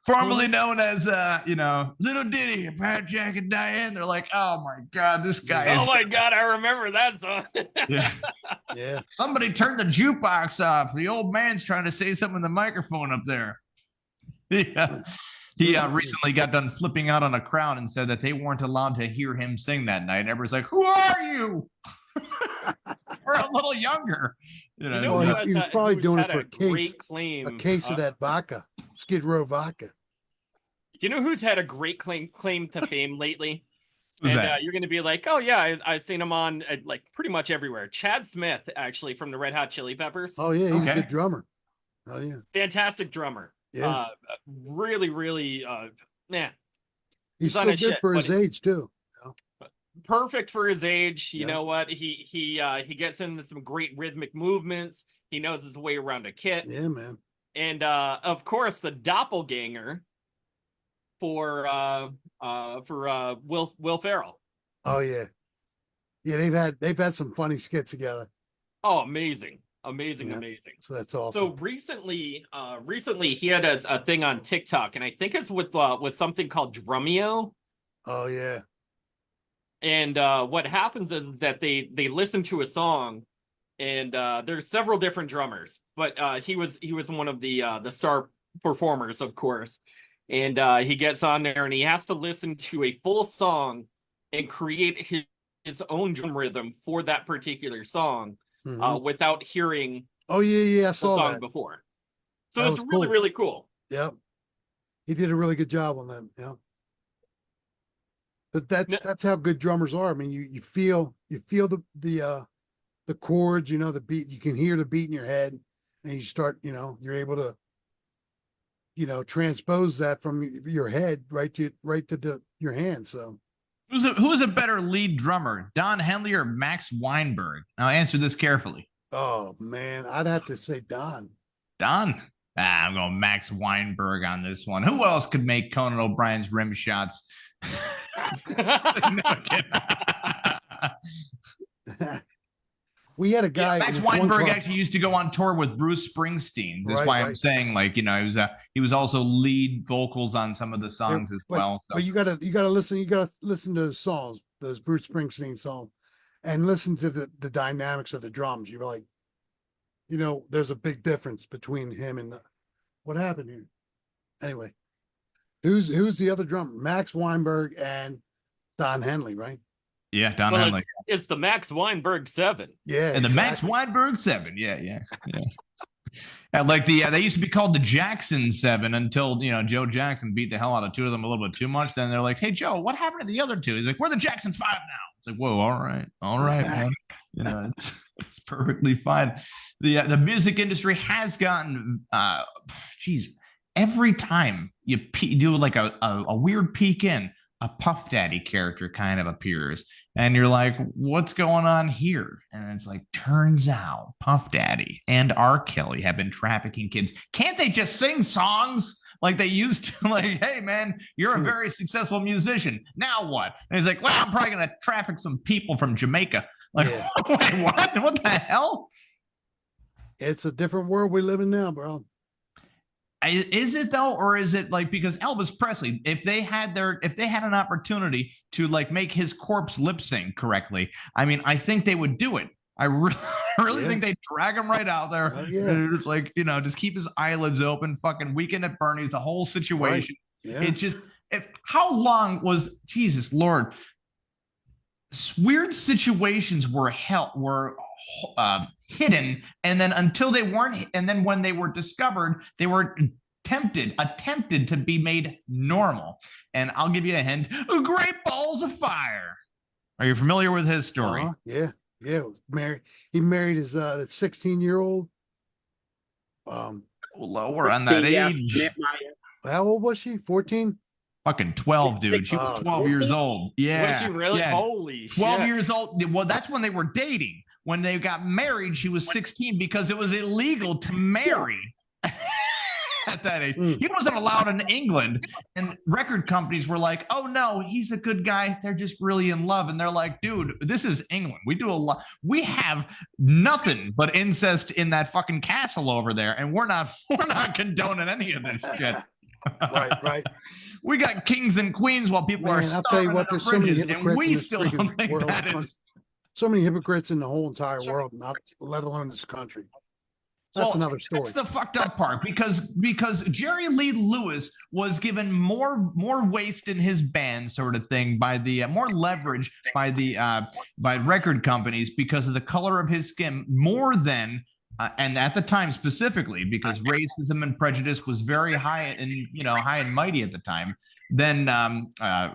Formerly known as, Little Diddy, Pat, Jack, and Diane. They're like, oh my God, this guy
Oh my God, I remember that song.
Yeah.
Somebody turned the jukebox off. The old man's trying to say something in the microphone up there. Yeah. He recently got done flipping out on a crowd and said that they weren't allowed to hear him sing that night. And everybody's like, who are you? We're a little younger.
He was probably doing it for a case of that vodka, Skid Row vodka.
Do you know who's had a great claim to fame lately?
Who's
and
that?
You're going to be like, oh yeah, I've seen him on like pretty much everywhere. Chad Smith, actually, from the Red Hot Chili Peppers.
Oh yeah, he's a good drummer. Oh yeah,
fantastic drummer.
Yeah,
really, man.
He's so good for his age too.
Perfect for his age. You know what? He gets into some great rhythmic movements. He knows his way around a kit.
Yeah, man.
And of course, the doppelganger for Will Ferrell.
Oh yeah, they've had some funny skits together.
Oh, amazing. So
that's awesome.
So recently he had a thing on TikTok, and I think it's with something called Drumeo.
Oh yeah.
And what happens is that they listen to a song, and there's several different drummers, but he was one of the star performers, of course. And he gets on there and he has to listen to a full song and create his own drum rhythm for that particular song without hearing
I saw
the song
that
before. So it's really, really cool.
Yep. He did a really good job on that. Yeah. But that's how good drummers are. I mean, you feel the the chords, the beat, you can hear the beat in your head, and you start, you're able to, transpose that from your head right to your hand. So
who's a better lead drummer, Don Henley or Max Weinberg? Now answer this carefully.
Oh man, I'd have to say Don.
Don? I'm going Max Weinberg on this one. Who else could make Conan O'Brien's rim shots?
We had a guy.
Max Weinberg actually used to go on tour with Bruce Springsteen. That's why I'm saying, he was also lead vocals on some of the songs as well. So.
But you gotta listen to the songs, those Bruce Springsteen songs, and listen to the dynamics of the drums. You're like, there's a big difference between him and what happened here. Anyway, who's the other drummer? Max Weinberg and Don Henley, right?
Yeah, Don Henley.
It's the Max Weinberg 7.
Yeah,
and the Max Weinberg 7. Yeah. And they used to be called the Jackson 7 until Joe Jackson beat the hell out of two of them a little bit too much. Then they're like, "Hey Joe, what happened to the other two?" He's like, "We're the Jacksons 5 now." It's like, whoa, all right, man. It's perfectly fine. The music industry has gotten, every time you do like a weird peek in, a Puff Daddy character kind of appears, and you're like, what's going on here? And it's like, turns out Puff Daddy and R. Kelly have been trafficking kids. Can't they just sing songs like they used to? Like, hey man, you're a very successful musician, now what? And he's like, well, I'm probably gonna traffic some people from Jamaica. Like, wait, what the hell?
It's a different world we live in now, bro.
Is it though, or is it like, because Elvis Presley, if they had an opportunity to like make his corpse lip sync correctly, I mean, I think they would do it. I really think they'd drag him right out there, and like just keep his eyelids open, fucking Weekend at Bernie's, the whole situation. Right. Yeah. It just, how long was, Jesus Lord, weird situations were hidden, and then until they weren't, and then when they were discovered, they were attempted to be made normal. And I'll give you a hint: Great Balls of Fire. Are you familiar with his story?
Yeah. He married his 16-year-old.
Lower on that age.
How old was she? 14.
Fucking 12, dude. She was 12 years old. Yeah.
Was she really?
Yeah.
Holy
12
shit.
years old. Well, that's when they were dating. When they got married, she was 16 because it was illegal to marry at that age. He wasn't allowed in England. And record companies were like, oh no, he's a good guy. They're just really in love. And they're like, dude, this is England. We do a lot. We have nothing but incest in that fucking castle over there. And we're not condoning any of this shit.
Right.
We got kings and queens while people are starving.
I'll tell you what, there's so many hypocrites
and we still don't think
world.
that is.
So many hypocrites in the whole entire world, not let alone this country. That's another story.
That's the fucked up part, because Jerry Lee Lewis was given more waste in his band, sort of thing, by the more leverage by record companies because of the color of his skin, more than. And at the time specifically, because racism and prejudice was very high and mighty at the time, then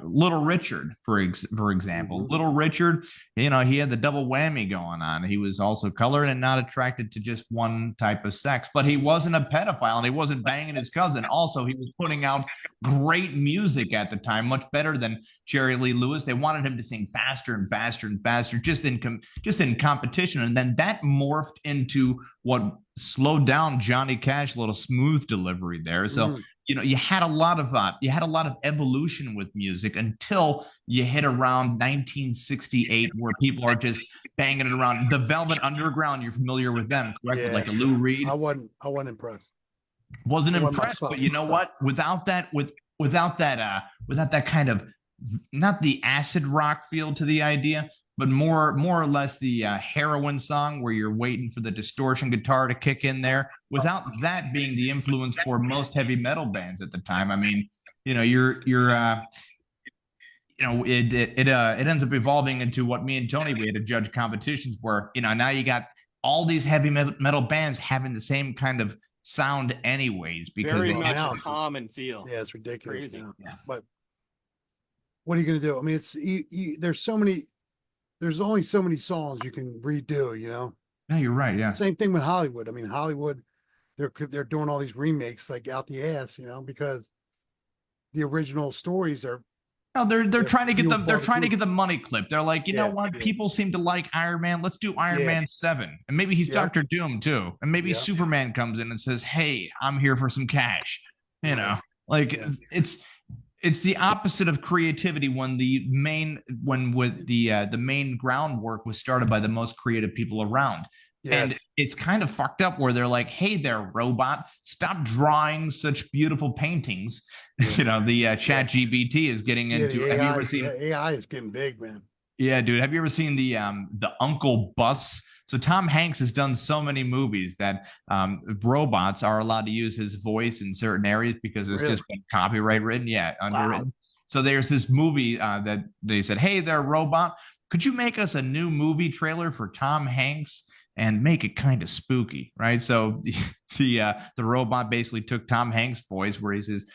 Little Richard, for example, Little Richard, he had the double whammy going on. He was also colored and not attracted to just one type of sex, but he wasn't a pedophile and he wasn't banging his cousin. Also, he was putting out great music at the time, much better than Jerry Lee Lewis. They wanted him to sing faster and faster and faster, just in competition, and then that morphed into what slowed down Johnny Cash, a little smooth delivery there. So you had a lot of evolution with music until you hit around 1968, where people are just banging it around. The Velvet Underground, you're familiar with them, correct?
Yeah,
like a Lou Reed.
I wasn't impressed.
Wasn't impressed, but you know what? Without that kind of, not the acid rock feel to the idea, but more or less the heroin song where you're waiting for the distortion guitar to kick in there. Without that being the influence for most heavy metal bands at the time, I mean, it ends up evolving into what me and Tony, we had to judge competitions where, now you got all these heavy metal bands having the same kind of sound anyways, because
very much a common feel.
Yeah, it's ridiculous.
Yeah.
But what are you going to do? I mean, there's so many there's only so many songs you can redo, you know.
Yeah, you're right. Yeah.
Same thing with Hollywood. I mean, Hollywood, they're doing all these remakes like out the ass, you know, because the original stories are.
No, they're trying to get them. They're trying to
few.
get the money clip. They're like, you know
Yeah,
what?
yeah.
People seem to like Iron Man. Let's do Iron
Yeah.
Man 7, and maybe he's
Yep.
Doctor Doom too, and maybe
Yep.
Superman comes in and says, "Hey, I'm here for some cash." You
Right.
know, like
Yeah.
it's the opposite of creativity when the main groundwork was started by the most creative people around.
Yeah.
And it's kind of fucked up where they're like, hey there, robot, stop drawing such beautiful paintings.
Yeah.
You know, the chat GBT is getting
Yeah,
into,
the
have
AI,
you ever seen,
AI is getting big, man.
yeah, dude, have you ever seen the Uncle Bus? So Tom Hanks has done so many movies that robots are allowed to use his voice in certain areas because it's
Really?
just been copyright written, underwritten.
Wow.
So there's this movie that they said, hey there, robot, could you make us a new movie trailer for Tom Hanks and make it kind of spooky, right? So the robot basically took Tom Hanks' voice, where he says,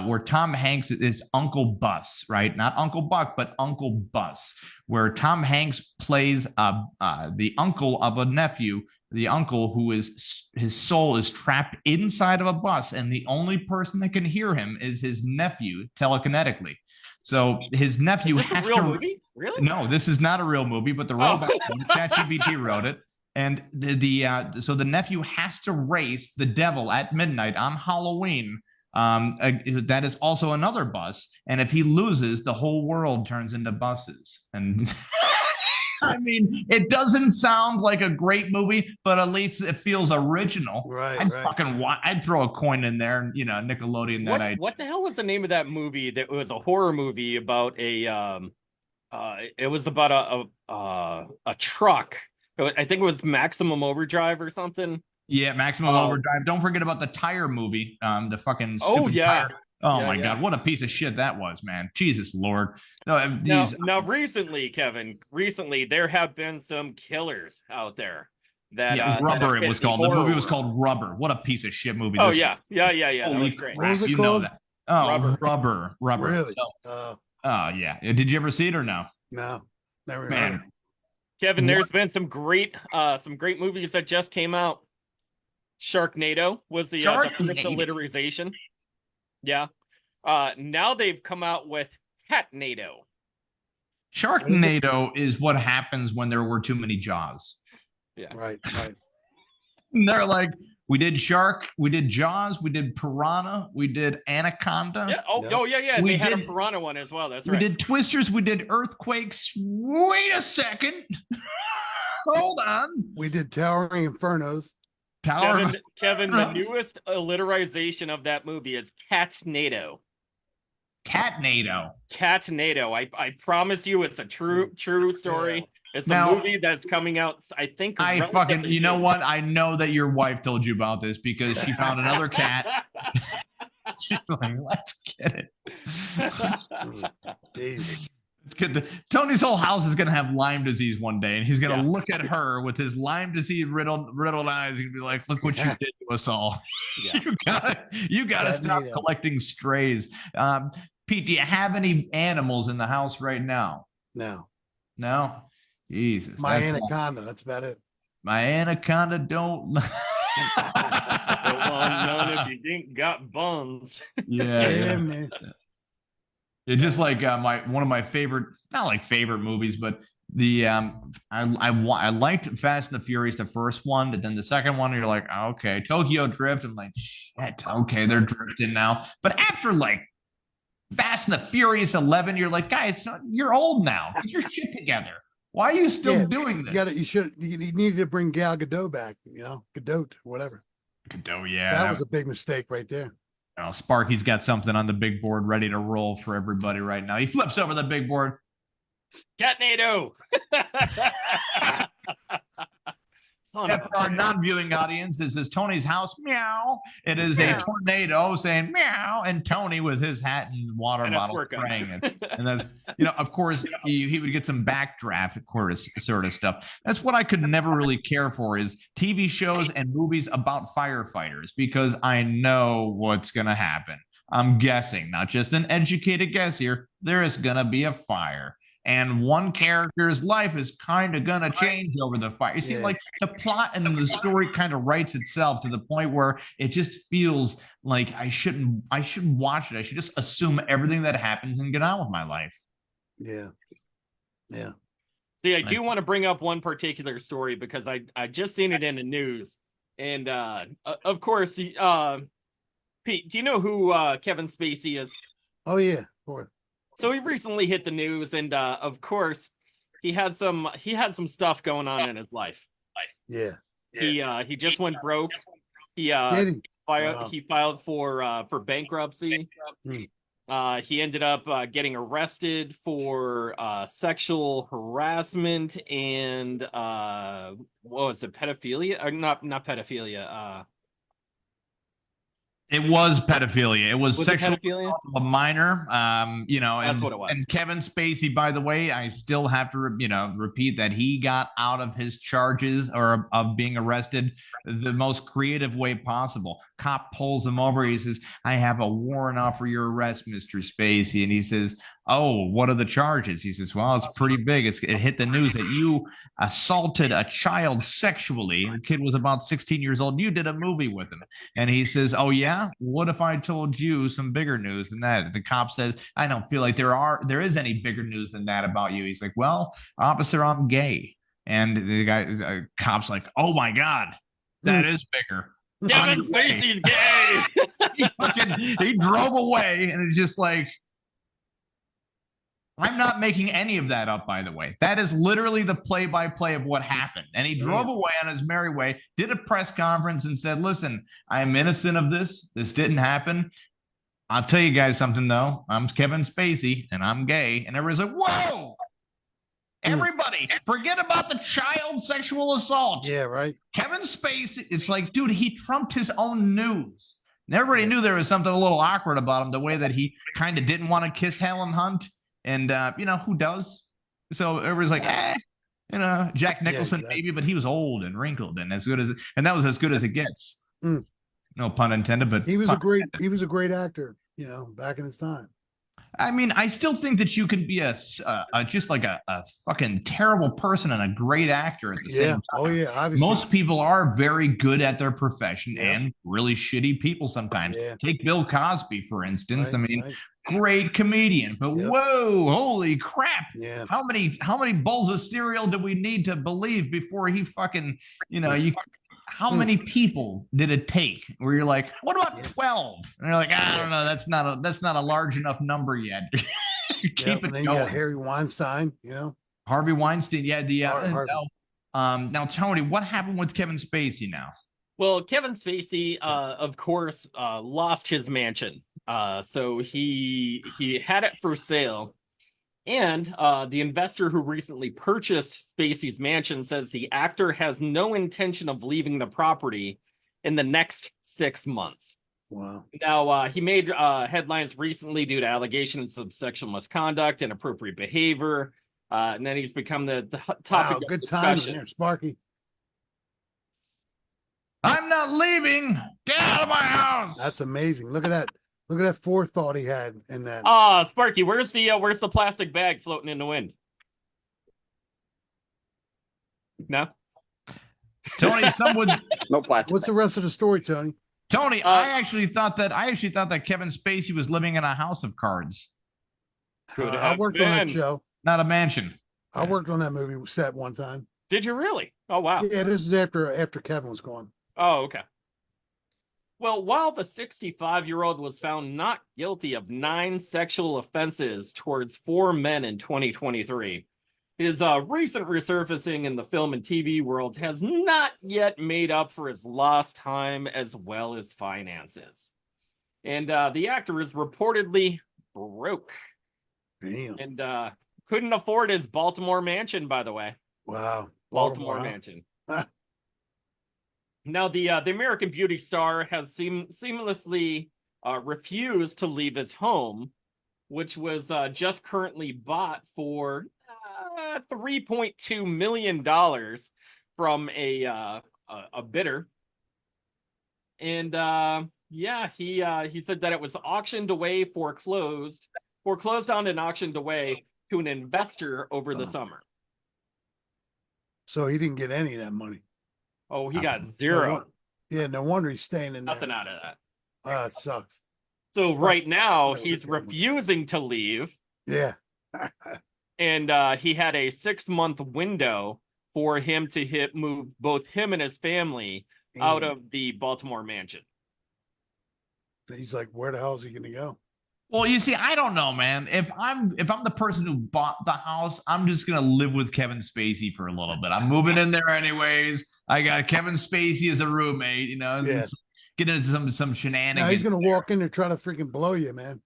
where Tom Hanks is Uncle Bus, right? Not Uncle Buck, but Uncle Bus, where Tom Hanks plays the uncle of a nephew, the uncle who is his soul is trapped inside of a bus, and the only person that can hear him is his nephew telekinetically. So his nephew
Is this
has
a real
to.
movie? Really?
No, this is not a real movie, but the robot ChatGPT wrote it. And so the nephew has to race the devil at midnight on Halloween. That is also another bus. And if he loses, the whole world turns into buses. And I mean, it doesn't sound like a great movie, but at least it feels original.
Right,
I'd
right.
I'd throw a coin in there, and Nickelodeon that idea.
What the hell was the name of that movie that was a horror movie about a it was about a truck. I think it was Maximum Overdrive or something.
Yeah, Maximum Overdrive. Don't forget about the tire movie. The fucking
Oh,
stupid
yeah.
tire. Oh
Yeah,
my
yeah.
God, what a piece of shit that was, man. Jesus Lord. No,
Now recently, Kevin, there have been some killers out there that
yeah,
that
Rubber
have
it
hit
was
the
called. The
horror
movie was
world.
called Rubber. What a piece of shit movie.
Oh
this
yeah.
was.
That
Holy
was great.
crap,
What was it
you know
called?
that. Oh,
Rubber.
Rubber.
Really?
So, oh yeah. Did you ever see it or no?
No, never heard.
Man,
Kevin, there's been some great movies that just came out. Sharknado was the first
Sharknado.
alliteration. Yeah. Now they've come out with Catnado.
Sharknado is what happens when there were too many Jaws.
Yeah.
Right, right.
And they're like, we did Shark, we did Jaws, we did Piranha, we did Anaconda.
Yeah.
Yeah.
They
We
had a
did-
Piranha one as well. That's
We
right.
did Twisters, we did Earthquakes. Wait a second. Hold on.
We did Towering Infernos.
Tower.
Kevin, the newest alliteration of that movie is Catnado.
Catnado.
Catnado. I promise you, it's a true story.
Yeah.
It's
Now-
a movie that's coming out. I think.
I fucking,
relatively
you know
soon.
what? I know that your wife told you about this because she found another cat. She's like, let's get it.
Jeez.
Let's get Tony's whole house is gonna have Lyme disease one day, and he's gonna
Yeah.
look at her with his Lyme disease riddled eyes and be like, "Look what you did to us all."
Yeah.
You gotta stop
Catnado.
collecting strays. Pete, do you have any animals in the house right now?
No,
No. Jesus.
my
that's-
anaconda. That's about it.
My anaconda don't.
Don't want none if you ain't got buns.
yeah.
man.
It's just like one of my favorite, not like favorite movies, but the I liked Fast and the Furious, the first one, but then the second one, you're like, okay, Tokyo Drift. I'm like, shit, okay, they're drifting now. But after like Fast and the Furious 11, you're like, guys, you're old now. Get your shit together. Why are you still
Yeah,
doing this?
You needed to bring Gal Gadot back. Gadot, whatever.
Oh yeah,
That was a big mistake right there.
Oh, Sparky's got something on the big board ready to roll for everybody right now. He flips over the big board.
Catnado.
Yeah, for our non-viewing audience, this is Tony's house. Meow. It is a tornado saying meow, and Tony with his hat and water
And a
bottle
squirt gun.
spraying it. And that's, of course, he would get some backdraft, of course, sort of stuff. That's what I could never really care for is TV shows and movies about firefighters because I know what's going to happen. I'm guessing, not just an educated guess here. There is going to be a fire. and one character's life is kind of gonna change over the fight. You see,
Yeah.
like the plot and the story kind of writes itself to the point where it just feels like I shouldn't watch it. I should just assume everything that happens and get on with my life.
Yeah. Yeah.
See, I do want to bring up one particular story because I just seen it in the news, and of course, Pete, do you know who Kevin Spacey is?
Oh yeah, of course.
So he recently hit the news, and of course, he had some stuff going on in his life.
Yeah.
He just went broke. He
Did he?
he filed for bankruptcy. He ended up getting arrested for sexual harassment and what was it, pedophilia? Or not pedophilia.
It was pedophilia. It was sexual
pedophilia?
assault of a minor.
That's what it was.
And Kevin Spacey, by the way, I still have to repeat that he got out of his charges or of being arrested the most creative way possible. Cop pulls him over. He says, "I have a warrant out for your arrest, Mr. Spacey." And he says, "Oh, what are the charges?" He says, "Well, it's pretty big. It hit the news that you assaulted a child sexually. The kid was about 16 years old. You did a movie with him." And he says, "Oh yeah, what if I told you some bigger news than that?" The cop says, "I don't feel like there is any bigger news than that about you." He's like, "Well, officer, I'm gay." And the cop's like, "Oh my God, that is bigger."
Kevin Spacey's gay.
he drove away, and it's just like, I'm not making any of that up, by the way. That is literally the play-by-play of what happened. And he drove away on his merry way, did a press conference, and said, "Listen, I am innocent of this. This didn't happen. I'll tell you guys something, though. I'm Kevin Spacey, and I'm gay." And everybody's like, whoa! Everybody, forget about the child sexual assault.
Yeah, right.
Kevin Spacey, it's like, dude, he trumped his own news. And everybody knew there was something a little awkward about him, the way that he kind of didn't want to kiss Helen Hunt. And, who does? So everybody's like, Jack Nicholson, maybe, but he was old and wrinkled and that was as good as it gets. No pun intended, but
he was a great actor, back in his time.
I mean, I still think that you can be just like a fucking terrible person and a great actor at the same time.
Oh yeah, obviously.
Most people are very good at their profession and really shitty people sometimes. Take Bill Cosby, for instance. Great comedian, but whoa, holy crap.
Yeah.
How many bowls of cereal do we need to believe before he fucking, how many people did it take where you're like, what about 12? And you're like, I don't know, that's not a large enough number yet. Keep it going.
You got Harvey Weinstein,
Harvey Weinstein, now Tony, what happened with Kevin Spacey now?
Well, Kevin Spacey, of course, lost his mansion. So he had it for sale. And the investor who recently purchased Spacey's mansion says the actor has no intention of leaving the property in the next 6 months.
Wow.
Now, he made headlines recently due to allegations of sexual misconduct and inappropriate behavior. And then he's become the topic of
good
discussion.
time there, Sparky.
I'm not leaving. Get out of my house.
That's amazing. Look at that. Look at that forethought he had in that.
Sparky, where's the plastic bag floating in the wind? No?
Tony,
no plastic.
What's the rest of the story, Tony?
Tony, I actually thought that Kevin Spacey was living in a house of cards.
I worked on that show.
Not a mansion.
I worked on that movie set one time.
Did you really? Oh wow.
Yeah, this is after Kevin was gone.
Oh, okay. Well, while the 65-year-old was found not guilty of 9 sexual offenses towards 4 men in 2023, his recent resurfacing in the film and TV world has not yet made up for his lost time as well as finances. And the actor is reportedly broke.
Damn.
And couldn't afford his Baltimore mansion, by the way.
Wow.
Baltimore mansion. Now, the American Beauty star has seamlessly refused to leave his home, which was just currently bought for $3.2 million from a bidder. And he said that it was auctioned away, foreclosed on and auctioned away to an investor over the
Oh.
summer.
So he didn't get any of that money.
Oh, he got
No,
zero.
no wonder he's staying in there.
Nothing out of that.
It sucks.
So right now
that was
he's
a good one.
refusing to leave,
Yeah.
and he had a 6-month window for him to move both him and his family out of the Baltimore mansion.
He's like, where the hell is he going to go?
Well, you see, I don't know, man. If I'm the person who bought the house, I'm just gonna live with Kevin Spacey for a little bit. I'm moving in there anyways. I got Kevin Spacey as a roommate,
Yeah.
Get into some shenanigans.
Now he's going to walk in there trying to freaking blow you, man.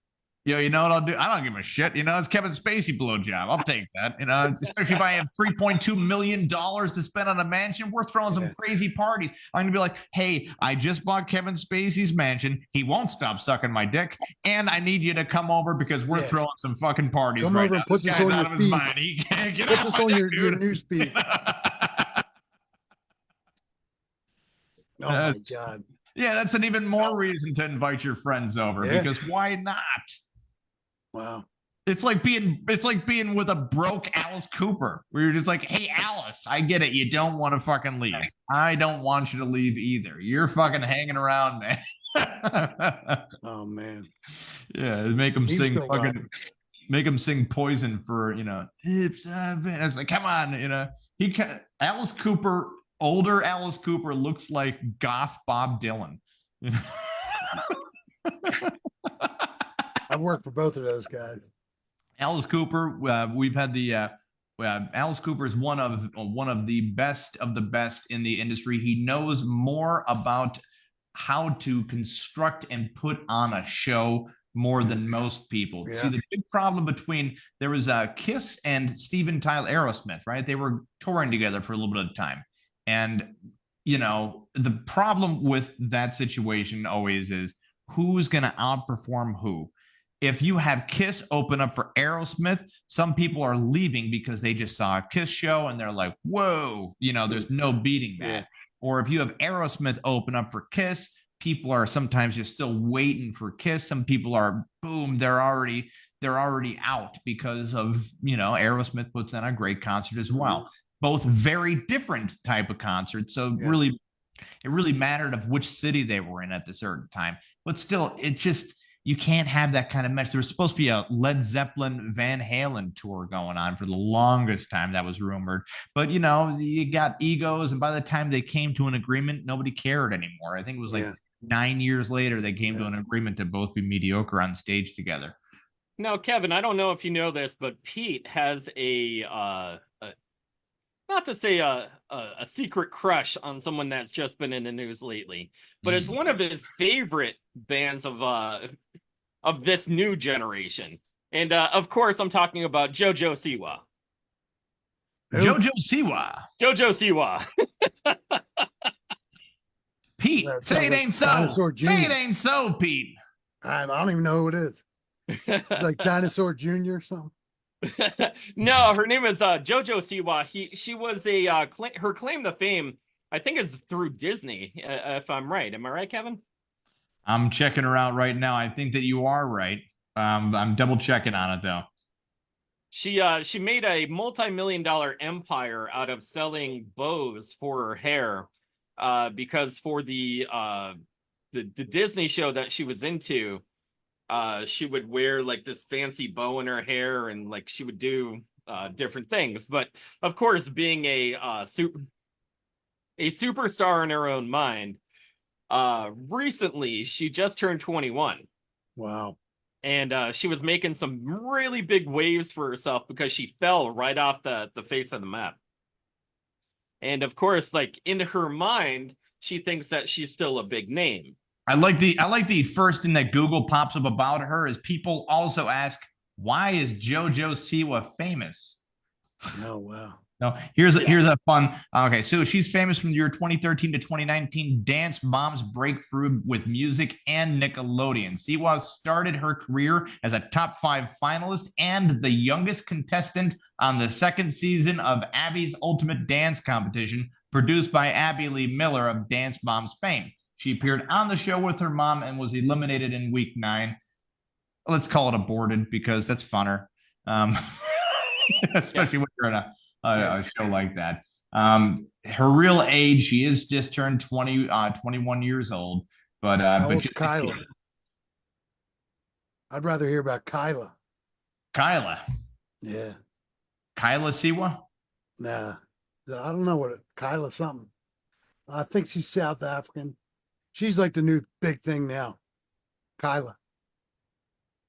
You know what I'll do? I don't give a shit. It's Kevin Spacey blowjob. I'll take that. Especially if I have $3.2 million to spend on a mansion, we're throwing some crazy parties. I'm gonna be like, hey, I just bought Kevin Spacey's mansion. He won't stop sucking my dick, and I need you to come over because we're throwing some fucking parties
Come
right
over
now.
and put this on your feed.
He can't get
Put
out
this
of
on
my
your
dude.
news feed. Oh my God.
Yeah, that's an even more reason to invite your friends over because why not?
Wow.
It's like being with a broke Alice Cooper, where you're just like, hey, Alice, I get it. You don't want to fucking leave. I don't want you to leave either. You're fucking hanging around, man.
Oh man.
Yeah, make him sing Poison for, hips. It's like, come on, Alice Cooper, older Alice Cooper looks like goth Bob Dylan.
I've worked for both of those guys.
Alice Cooper, we've had the Alice Cooper is one of the best in the industry. He knows more about how to construct and put on a show more than most people.
Yeah.
See, the big problem there was Kiss and Steven Tyler, Aerosmith, right? They were touring together for a little bit of time. And, the problem with that situation always is who's going to outperform who. If you have Kiss open up for Aerosmith, some people are leaving because they just saw a Kiss show and they're like, whoa, there's no beating that.
Yeah.
Or if you have Aerosmith open up for Kiss, people are sometimes just still waiting for Kiss. Some people are, boom, they're already out because of, Aerosmith puts on a great concert as well. Both very different type of concerts. So it really mattered of which city they were in at the certain time. But still, you can't have that kind of match. There was supposed to be a Led Zeppelin Van Halen tour going on for the longest time. That was rumored. But, you got egos. And by the time they came to an agreement, nobody cared anymore. I think it was 9 years later, they came to an agreement to both be mediocre on stage together.
Now, Kevin, I don't know if you know this, but Pete has not to say a secret crush on someone that's just been in the news lately, but it's one of his favorite bands of this new generation. And of course, I'm talking about JoJo Siwa.
JoJo Siwa.
JoJo Siwa.
Pete, say it ain't so. Say it ain't so, Pete.
I don't even know who it is. It's like Dinosaur Jr. or something.
No, her name is JoJo Siwa. She was her claim to fame, I think, is through Disney, if I'm right. Am I right, Kevin?
I'm checking her out right now. I think that you are right. I'm double checking on it though.
She made a multi-million-dollar empire out of selling bows for her hair, because for the Disney show that she was into, she would wear like this fancy bow in her hair, and like she would do different things. But of course, being a superstar in her own mind, recently she just turned 21.
Wow.
And she was making some really big waves for herself because she fell right off the face of the map. And of course, like in her mind, she thinks that she's still a big name.
I like the first thing that Google pops up about her is people also ask, why is JoJo Siwa famous?
Oh, wow.
No, here's a fun. Okay, so she's famous from the year 2013 to 2019 Dance Moms breakthrough with music and Nickelodeon. Siwa started her career as a top 5 finalist and the youngest contestant on the second season of Abby's Ultimate Dance Competition, produced by Abby Lee Miller of Dance Moms fame. She appeared on the show with her mom and was eliminated in week 9. Let's call it aborted because that's funner. especially when you're in a show like that. Her real age, she is just turned 21 years old, but
How
but
old's
just a
Kyla?
kid.
I'd rather hear about Kyla.
Kyla,
Yeah.
Kyla Siwa.
Nah. I don't know Kyla something. I think she's South African. She's like the new big thing now. Kyla.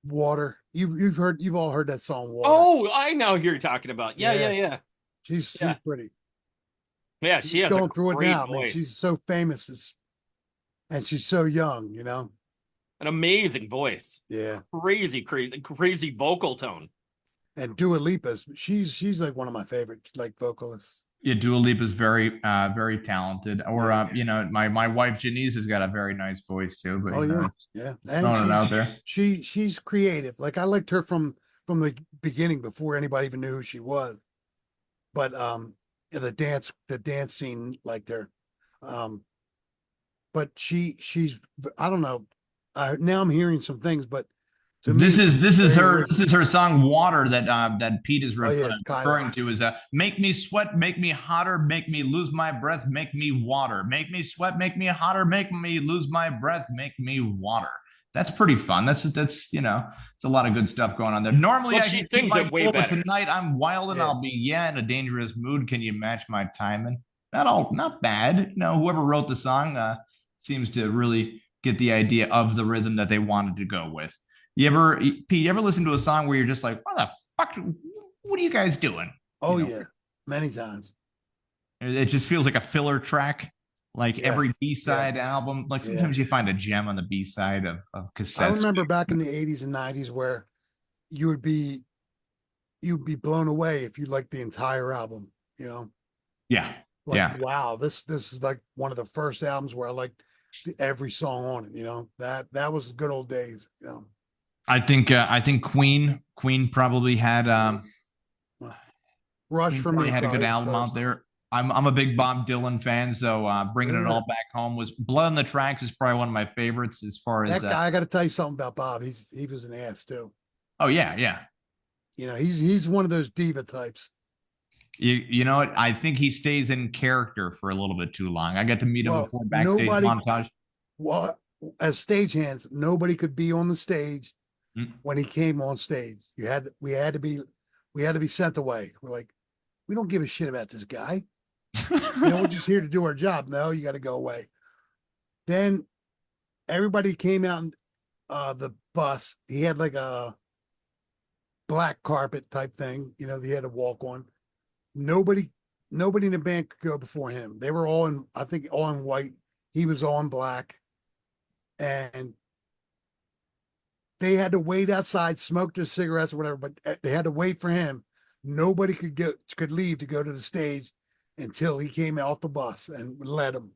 Water. You've all heard that song Water.
Oh, I know who you're talking about. Yeah.
She's
Yeah.
pretty.
Yeah,
She's
she has
going
a
through it
great
now. I mean,
voice.
she's so famous and she's so young,
An amazing voice.
Yeah.
Crazy vocal tone.
And Dua Lipa's she's like one of my favorites, like vocalists.
Yeah, Dua Lipa is very talented. Or
Yeah.
my wife Janice has got a very nice voice too. But
yeah.
just throwing it out there.
She's creative. Like I liked her from the beginning before anybody even knew who she was. But the dance scene liked her. But she's I don't know. Now I'm hearing some things, but to me,
This is
very
her
original.
song "Water" that Pete is
Yeah,
referring to is make me sweat, make me hotter, make me lose my breath, make me water, make me sweat, make me hotter, make me lose my breath, make me water. That's pretty fun. That's it's a lot of good stuff going on there. Normally
Well,
I
she
can keep
sings
my
it way
cool, but
better.
tonight I'm wild and
Yeah.
I'll be in a dangerous mood. Can you match my timing? Not bad. Whoever wrote the song seems to really get the idea of the rhythm that they wanted to go with. Pete, you ever listen to a song where you're just like, what the fuck? What are you guys doing?
Oh yeah, many times.
It just feels like a filler track, like every
Yes.
B-side album. Like sometimes you find a gem on the B-side of cassettes.
I remember back in the 80s and 90s where you'd be blown away if you liked the entire album,
Yeah.
Like,
Yeah.
wow, this is like one of the first albums where I liked every song on it, that was good old days,
I think Queen probably had
Rush for me
had a good
probably
album out
first.
there. I'm a big Bob Dylan fan, so bringing it
Yeah.
all back home was Blood on the Tracks is probably one of my favorites as far
That
as
guy, I got to tell you something about Bob. He was an ass too.
oh yeah.
He's one of those diva types.
You know what? I think he stays in character for a little bit too long. I got to meet him
Well,
before backstage montage.
Well, as stagehands, nobody could be on the stage when he came on stage. We had to be sent away. We're like, we don't give a shit about this guy. We're just here to do our job. No, you got to go away. Then everybody came out the bus. He had like a black carpet type thing, he had to walk on. Nobody in the band could go before him. They were all in white. He was all in black. And they had to wait outside, smoke their cigarettes or whatever, but they had to wait for him. Nobody could leave to go to the stage until he came off the bus and led them.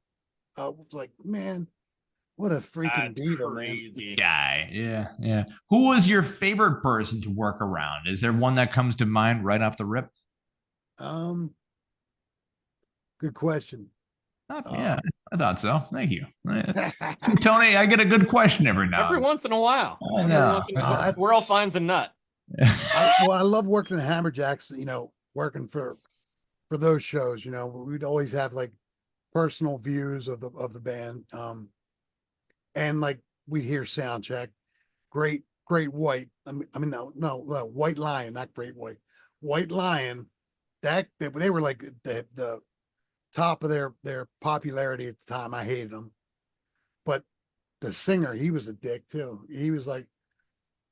I was like, man, what a freaking diva,
crazy.
man.
Guy. Yeah. Who was your favorite person to work around? Is there one that comes to mind right off the rip?
Good question.
Yeah, I thought so. Thank you. See, Tony, I get a good question every now.
Every once in a while.
I know.
We're all finds a nut.
I love working at Hammerjacks, working for those shows, we'd always have like personal views of the band. And like we'd hear sound check. Great White. No, White Lion, not Great White. White Lion, they were like the top of their popularity at the time. I hated them. But the singer, he was a dick too. He was like,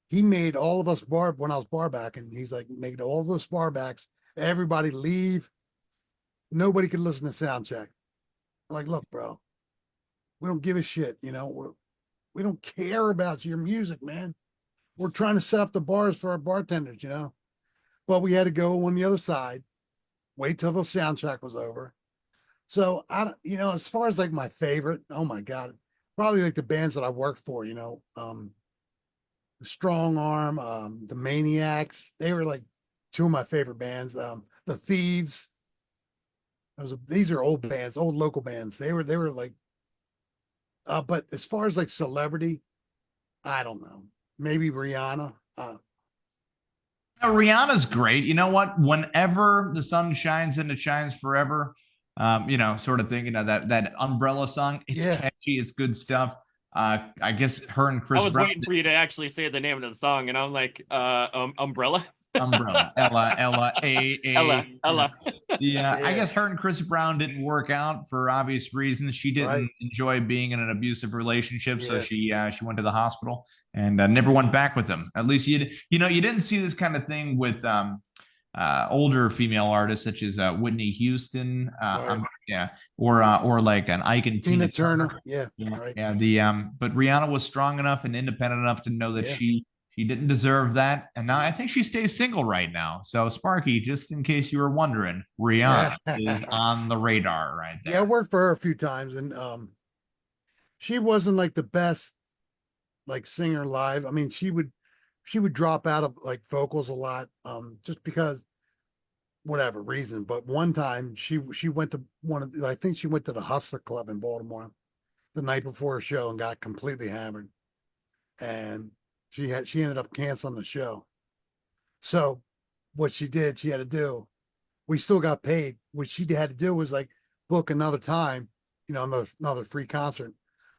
he made all of us when I was bar backing, he's like, made all of us bar backs, everybody leave. Nobody could listen to sound check. Like, look, bro, we don't give a shit, we don't care about your music, man. We're trying to set up the bars for our bartenders, but we had to go on the other side, wait till the sound check was over. So as far as like my favorite, oh my God, probably like the bands that I worked for, Strong Arm, the Maniacs, they were like two of my favorite bands. The Thieves. These are old bands, old local bands. They were like, but as far as like celebrity, I don't know. Maybe Rihanna.
Rihanna's great. You know what? Whenever the sun shines and it shines forever, sort of thing. That umbrella song. It's
Yeah.
catchy. It's good stuff. I guess her and
I
Chris
was
Brown.
waiting for you to actually say the name of the song, and I'm like, Umbrella.
Umbrella. Ella,
Ella.
Yeah, I
Yeah.
guess her and Chris Brown didn't work out for obvious reasons. She didn't
Right.
enjoy being in an abusive relationship, so
Yeah.
she went to the hospital and never went back with him. At least you didn't see this kind of thing with older female artists such as Whitney Houston,
Right.
or like an Ike and
Tina
Tina Turner.
Turner. Yeah.
Yeah,
Right.
yeah. But Rihanna was strong enough and independent enough to know that
Yeah.
she didn't deserve that, and now I think she stays single right now. So Sparky, just in case you were wondering, Rihanna is on the radar right there.
Yeah, I worked for her a few times, and she wasn't like the best like singer live. I mean, she would drop out of like vocals a lot, just because whatever reason. But one time she went to I think she went to the Hustler Club in Baltimore the night before a show and got completely hammered, and she ended up canceling the show. So what she had to do, we still got paid. What she had to do was like book another time, another free concert,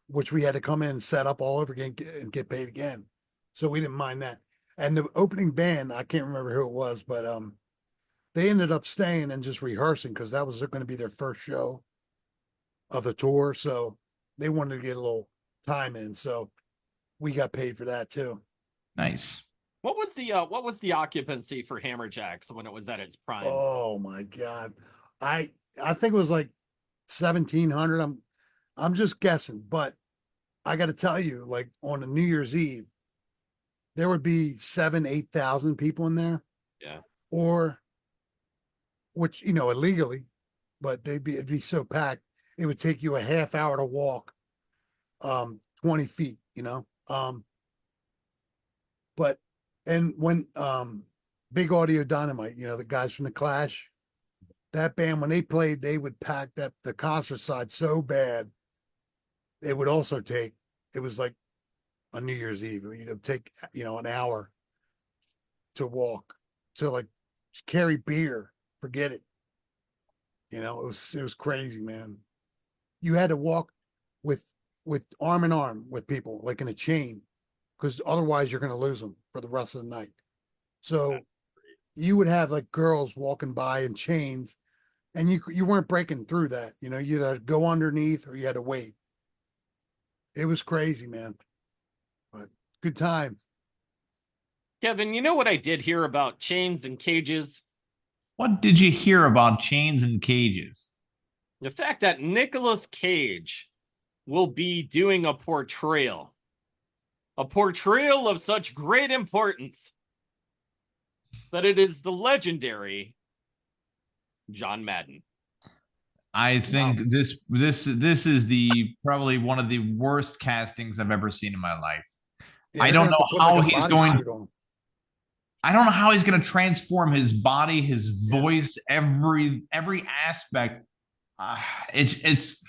which we had to come in and set up all over again and get paid again. So we didn't mind that. And the opening band, I can't remember who it was, but they ended up staying and just rehearsing because that was going to be their first show of the tour. So they wanted to get a little time in. So we got paid for that too.
Nice.
What was the occupancy for Hammerjacks when it was at its prime?
Oh my God. I think it was like 1,700. I'm just guessing, but I got to tell you, like on a New Year's Eve, there would be 8,000 people in there.
Yeah.
Or which, illegally, but it'd be so packed. It would take you a half hour to walk 20 feet, but and when Big Audio Dynamite, the guys from the Clash, that band, when they played, they would pack the concert side so bad. It would also take, it was like a New Year's Eve. It'd take, an hour to walk, to like carry beer. Forget it. It was crazy, man. You had to walk with arm in arm with people, like in a chain, because otherwise you're going to lose them for the rest of the night. So you would have like girls walking by in chains, and you weren't breaking through that. You had to go underneath or you had to wait. It was crazy, man. But good time.
Kevin, you know what I did hear about chains and cages?
What did you hear about chains and cages?
The fact that Nicolas Cage will be doing a portrayal of such great importance that it is the legendary John Madden.
I think this is the probably one of the worst castings I've ever seen in my life.
Yeah,
I don't know how he's going. I don't know how he's going to transform his body, his voice, every aspect. It's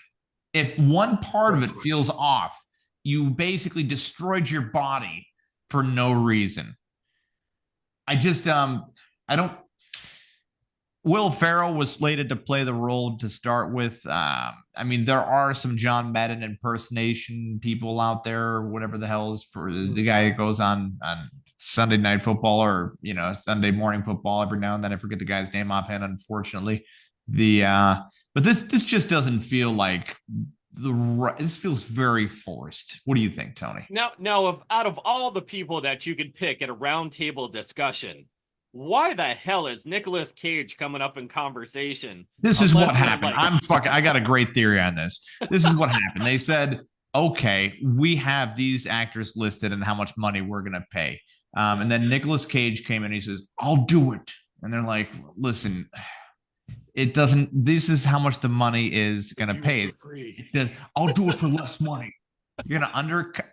if one part of it feels off, you basically destroyed your body for no reason. I don't. Will Ferrell was slated to play the role to start with. I mean, there are some John Madden impersonation people out there, whatever the hell is for the guy that goes on Sunday Night Football or Sunday Morning Football every now and then. I forget the guy's name offhand, unfortunately. But this just doesn't feel like this feels very forced. What do you think, Tony?
Now, if out of all the people that you could pick at a roundtable discussion, why the hell is Nicolas Cage coming up in conversation?
This is what happened. I got a great theory on this. This is what happened. They said, okay, we have these actors listed and how much money we're going to pay. And then Nicolas Cage came in and he says, I'll do it. And they're like, listen, it doesn't, this is how much the money is going to pay. I'll do it for less money. You're going to undercut.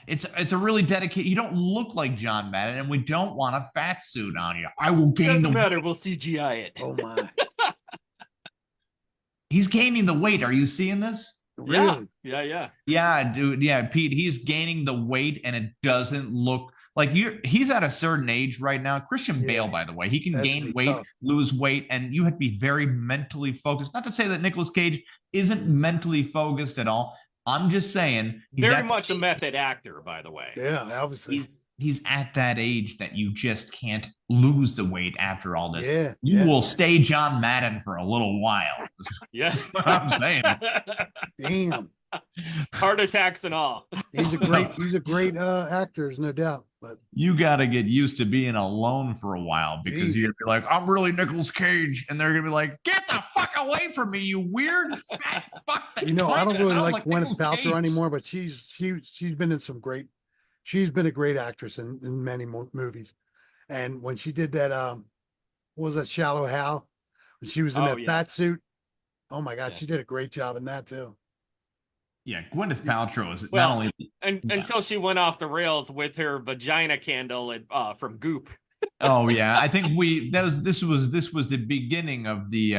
It's a really dedicated. You don't look like John Madden, and we don't want a fat suit on you. I will gain
Doesn't matter. We'll CGI it.
Oh my!
He's gaining the weight. Are you seeing this?
Really?
Yeah,
dude. Yeah, Pete. He's gaining the weight, and it doesn't look like he's at a certain age right now. Christian
Yeah.
Bale, by the way, he can
That's
gain
gonna be
weight,
tough.
lose weight, and you have to be very mentally focused. Not to say that Nicolas Cage isn't mentally focused at all. I'm just saying
Very much a method actor, by the way.
Yeah, obviously.
He's at that age that you just can't lose the weight after all this.
Yeah,
You
yeah.
will stay John Madden for a little while.
Yeah.
That's what I'm saying.
Damn.
Heart attacks and all.
He's a great actor, there's no doubt. But
You got to get used to being alone for a while because you're gonna be like, I'm really Nicolas Cage, and they're gonna be like, get the fuck away from me, you weird fat fuck.
I don't really like Gwyneth
Nicolas
Paltrow
Cage.
anymore, but she's been in she's been a great actress in many movies. And when she did that, what was that, Shallow Hal? When she was in that fat suit. Oh my God, she did a great job in that too.
Yeah, Gwyneth Paltrow is
Well,
not only
until she went off the rails with her vagina candle from Goop.
Oh yeah, I think this was the beginning of the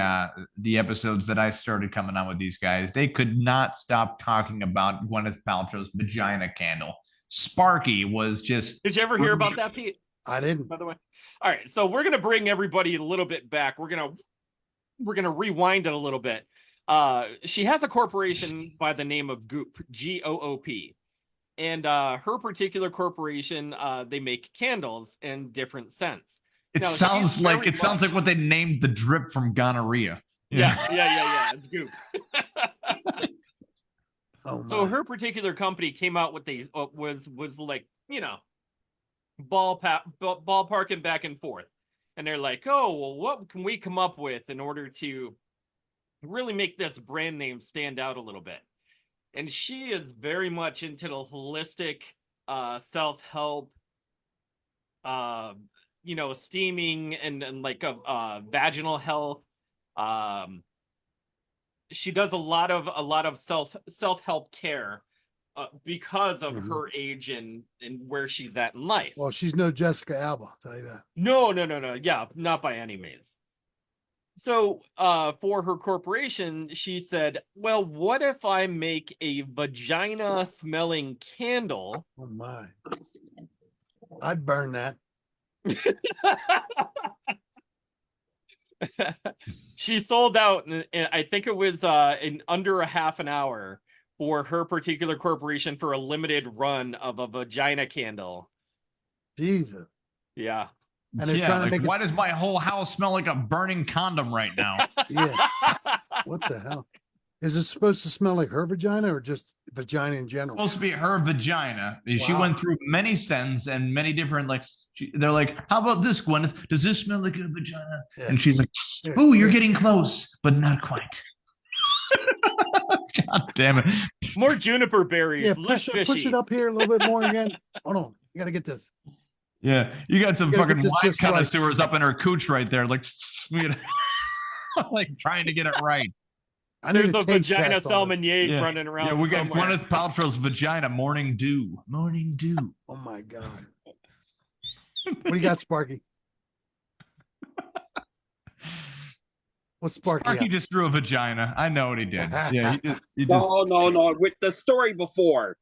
episodes that I started coming on with these guys. They could not stop talking about Gwyneth Paltrow's vagina candle. Sparky was just.
Did you ever hear about that, Pete?
I didn't.
By the way. All right, so we're gonna bring everybody a little bit back. We're gonna rewind it a little bit. She has a corporation by the name of Goop, Goop. And her particular corporation, they make candles in different scents.
It
Now,
sounds like what they named the drip from gonorrhea.
Yeah. It's Goop.
Oh my.
So her particular company came out with these was like, ballparking back and forth. And they're like, oh, well, what can we come up with in order to really make this brand name stand out a little bit? And she is very much into the holistic self-help, steaming and like vaginal health. She does a lot of self-help care because of her age and where she's at in life.
Well, she's no Jessica Alba, I'll tell you that.
No. Yeah, not by any means. So for her corporation, she said, well, what if I make a vagina smelling candle?
Oh my. I'd burn that.
She sold out, and I think it was in under a half an hour for her particular corporation for a limited run of a vagina candle.
Jesus.
Yeah.
And they're trying to make
why does my whole house smell like a burning condom right now?
Yeah. What the hell? Is it supposed to smell like her vagina or just vagina in general?
Supposed to be her vagina. She went through many scents and many different they're like, how about this, Gwyneth? Does this smell like a vagina? Yeah. And she's like, oh, you're getting close, but not quite. God damn it.
More juniper berries.
Yeah, push it up here a little bit more again. Hold on. You gotta get this.
Yeah, you got some fucking wine connoisseurs up in her cooch right there, like trying to get it right.
There's a vagina Salmonier running around.
Yeah, we got
somewhere.
Gwyneth Paltrow's vagina, morning dew. Morning dew.
Oh my God. What do you got, Sparky? What's Sparky?
Sparky just drew a vagina. I know what he did. Yeah, he just.
No. With the story before.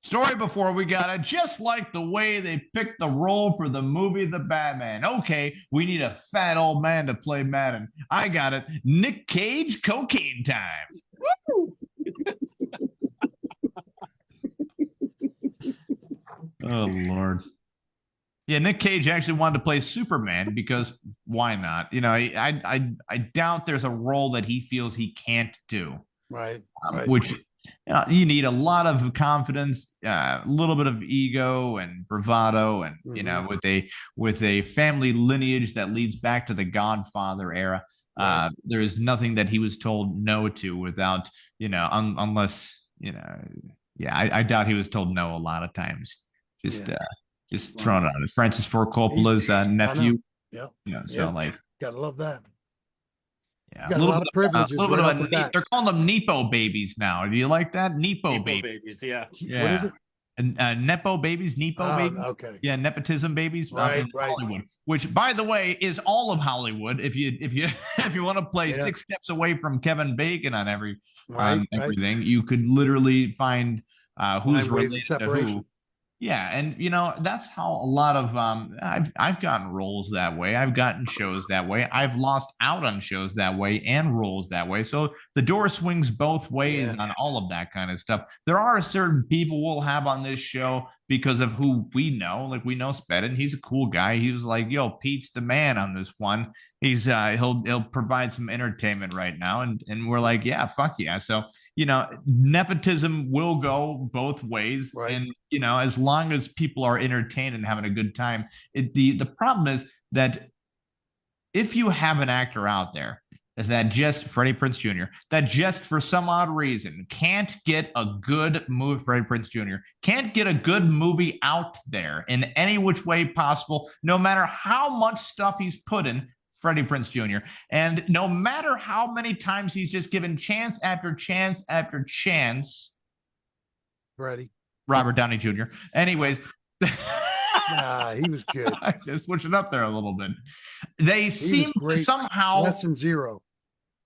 Story before we got it, just like the way they picked the role for the movie The Batman. Okay, we need a fat old man to play Madden. I got it. Nick Cage, cocaine time. Woo! Oh, Lord. Yeah, Nick Cage actually wanted to play Superman because why not? I doubt there's a role that he feels he can't do.
Right.
Which you need a lot of confidence, a little bit of ego and bravado, and with a family lineage that leads back to the Godfather era. There is nothing that he was told no to without, unless I doubt he was told no a lot of times. Just throwing it out. Francis Ford Coppola's nephew.
Gotta love that.
Yeah, a little bit of privileges. They're calling them Nepo babies now. Do you like that? Nepo babies.
Yeah.
What is it?
And Nepo babies, babies.
Okay.
Yeah, nepotism babies.
Right.
Hollywood, which, by the way, is all of Hollywood. If you want to play 6 steps away from Kevin Bacon on everything, you could literally find who's related to who. Yeah, and that's how a lot of I've gotten roles that way. I've gotten shows that way. I've lost out on shows that way and roles that way. So the door swings both ways on all of that kind of stuff. There are certain people we'll have on this show because of who we know. Like we know Spedden, he's a cool guy. He was like, "Yo, Pete's the man on this one. He's he'll provide some entertainment right now," and we're like, "Yeah, fuck yeah." So nepotism will go both ways,
Right.
and as long as people are entertained and having a good time, the problem is that if you have an actor out there that just Freddie Prinze Jr. that just for some odd reason can't get a good movie, Freddie Prinze Jr. can't get a good movie out there in any which way possible, no matter how much stuff he's put in. Freddie Prinze Jr. And no matter how many times he's just given chance after chance after chance.
Freddie.
Robert Downey Jr. Anyways.
Nah, he was good.
I just switch it up there a little bit. They seem to somehow
Lesson zero.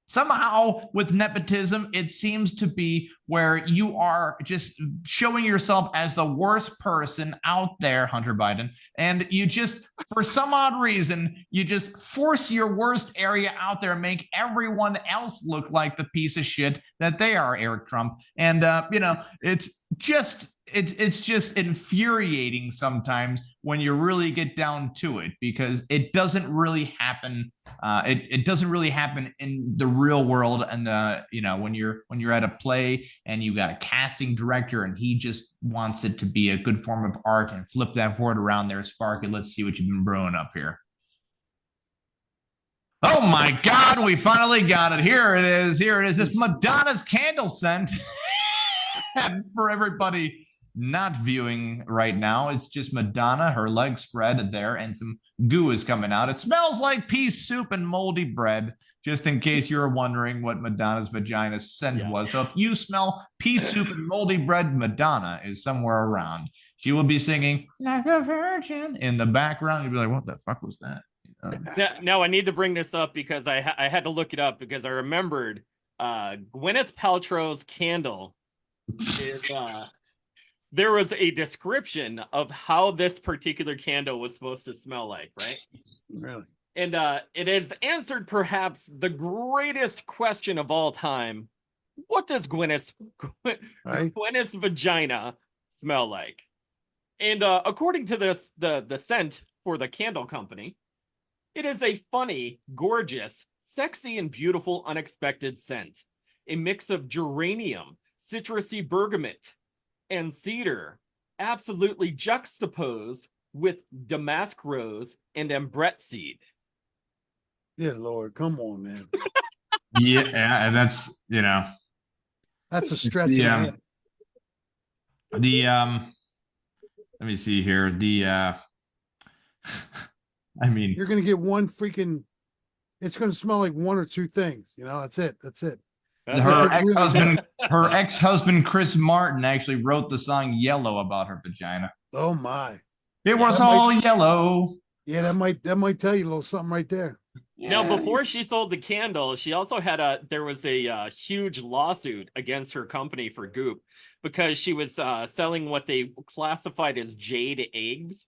Somehow with nepotism, it seems to be where you are just showing yourself as the worst person out there, Hunter Biden, and you just, for some odd reason, you just force your worst area out there and make everyone else look like the piece of shit that they are, Eric Trump. And it's just infuriating sometimes when you really get down to it, because it doesn't really happen. It doesn't really happen in the real world. And when you're at a play and you got a casting director and he just wants it to be a good form of art and flip that board around there, Sparky, let's see what you've been brewing up here. Oh my God, we finally got it. Here it is. It's Madonna's candle scent. And for everybody not viewing right now, it's just Madonna, her legs spread there, and some goo is coming out. It smells like pea soup and moldy bread, just in case you were wondering what Madonna's vagina scent was. So if you smell pea soup and moldy bread, Madonna is somewhere around. She will be singing like a virgin in the background. You'll be like, what the fuck was that?
Now I need to bring this up because I had to look it up because I remembered Gwyneth Paltrow's candle is there was a description of how this particular candle was supposed to smell like, right?
Really?
And it has answered perhaps the greatest question of all time. What does Gwyneth's vagina smell like? And according to the scent for the candle company, it is a funny, gorgeous, sexy, and beautiful unexpected scent. A mix of geranium, citrusy bergamot, and cedar, absolutely juxtaposed with damask rose and ambrette seed.
Yeah, Lord, come on, man.
Yeah, that's
that's a stretch. Yeah.
Let me see here. I mean,
you're gonna get one freaking. It's gonna smell like one or two things. That's it.
Her ex-husband Chris Martin actually wrote the song "Yellow" about her vagina.
Oh my!
It was all yellow.
Yeah, that might tell you a little something right there.
Yeah. Now, before she sold the candle, she also had there was a huge lawsuit against her company for Goop because she was selling what they classified as jade eggs.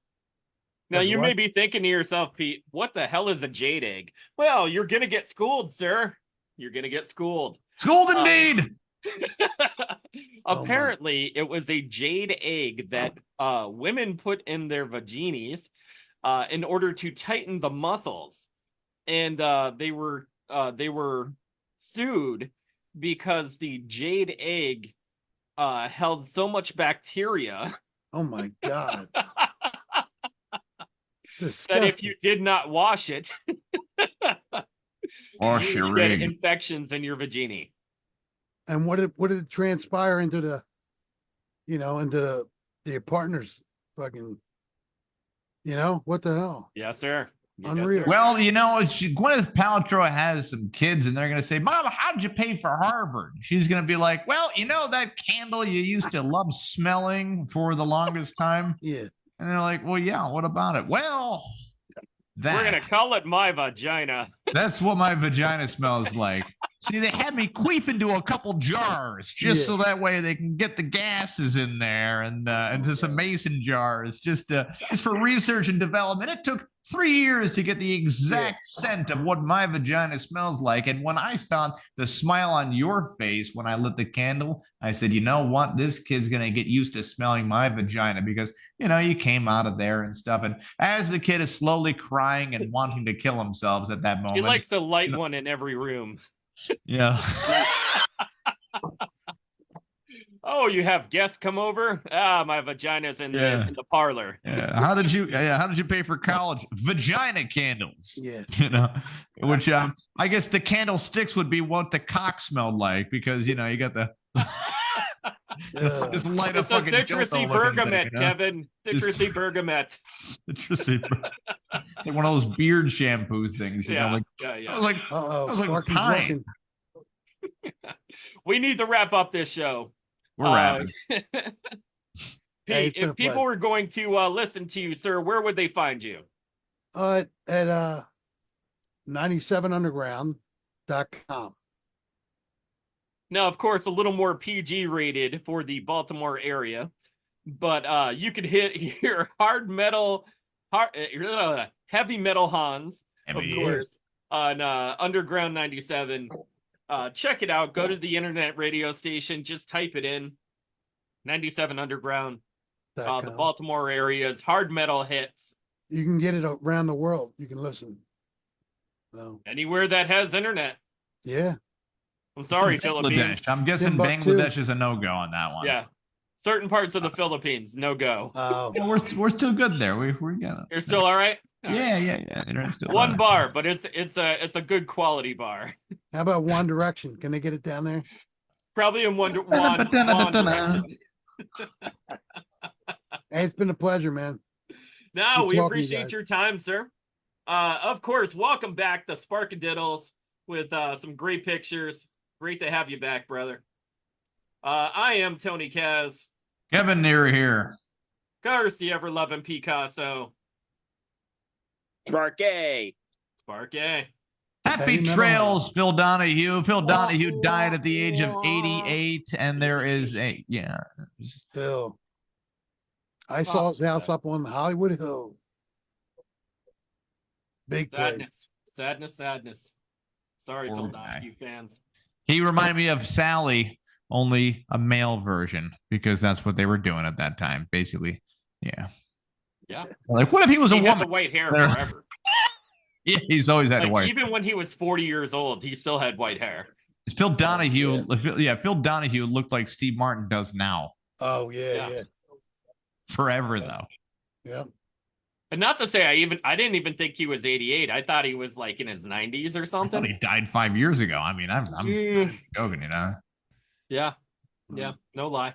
Now, you may be thinking to yourself, Pete, what the hell is a jade egg? Well, you're going to get schooled, sir. You're going to get schooled.
Schooled indeed.
Apparently, it was a jade egg that women put in their vaginas in order to tighten the muscles. And they were sued because the jade egg held so much bacteria.
Oh, my God.
That if you did not wash it, you get infections in your vagina.
And what did it transpire into the, into the partners? Fucking, what the hell?
Yes, sir.
Unreal.
Yes, sir.
Well, Gwyneth Paltrow has some kids, and they're going to say, "Mom, how did you pay for Harvard?" She's going to be like, "Well, that candle you used to love smelling for the longest time."
Yeah.
And they're like, "Well, yeah, what about it?" Well,
we're going to call it my vagina.
That's what my vagina smells like. See, they had me queef into a couple jars just so that way they can get the gases in there and into some mason jars just for research and development. It took 3 years to get the exact scent of what my vagina smells like. And when I saw the smile on your face when I lit the candle, I said, you know what? This kid's going to get used to smelling my vagina because, you came out of there and stuff. And as the kid is slowly crying and wanting to kill themselves at that moment.
He likes to light one in every room.
Yeah.
Oh, you have guests come over? My vagina's in the parlor.
Yeah. How did you pay for college? Vagina candles.
Yeah.
Which I guess the candlesticks would be what the cock smelled like because you got the just light a fucking
citrusy bergamot, Kevin. Citrusy bergamot.
Citrusy. It's like one of those beard shampoo things. I was like pine.
We need to wrap up this show.
We're wrapping.
Pete, if people were going to listen to you, sir, where would they find you?
At 97underground.com.
Now, of course, a little more PG rated for the Baltimore area, but you could hit your heavy metal Hans, of course, on Underground 97. Check it out. Go to the internet radio station. Just type it in. 97 Underground. The Baltimore area's hard metal hits.
You can get it around the world. You can listen. So.
Anywhere that has internet.
Yeah.
I'm sorry, Philippines.
I'm guessing Bangladesh is a no-go on that one.
Yeah. Certain parts of the Philippines, no go.
We're still good there. We got it.
You're still all right?
Yeah. Still
one bar, but it's a good quality bar.
How about One Direction? Can they get it down there?
Probably in one Direction.
Hey, it's been a pleasure, man.
No, we appreciate your time, sir. Of course, welcome back to Sparkadiddles with some great pictures. Great to have you back, brother. I am Tony Kaz.
Kevin Near here.
Curse the ever-loving Picasso.
Sparky.
Happy trails, Phil Donahue. Phil Donahue died at the age of 88, and there is
Phil. I saw his house up on Hollywood Hill. Big place.
Sadness. Sorry, Phil Donahue fans.
He reminded me of Sally, only a male version, because that's what they were doing at that time, basically. Yeah. Like, what if he was a woman?
Had the white hair forever.
Yeah, he's always had white.
Even when he was 40 years old, he still had white hair.
Phil Donahue, Phil Donahue looked like Steve Martin does now.
Oh yeah.
Forever though.
Yeah.
And not to say I didn't even think he was 88. I thought he was like in his 90s or something.
I thought he died 5 years ago. I mean, I'm joking,
Yeah. No lie.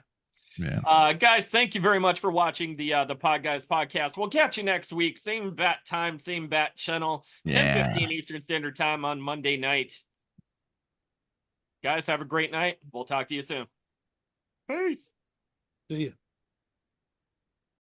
Yeah.
Guys, thank you very much for watching the Podguyz Podcast. We'll catch you next week. Same bat time, same bat channel. 10:15 Eastern Standard Time on Monday night. Guys, have a great night. We'll talk to you soon. Peace.
See you.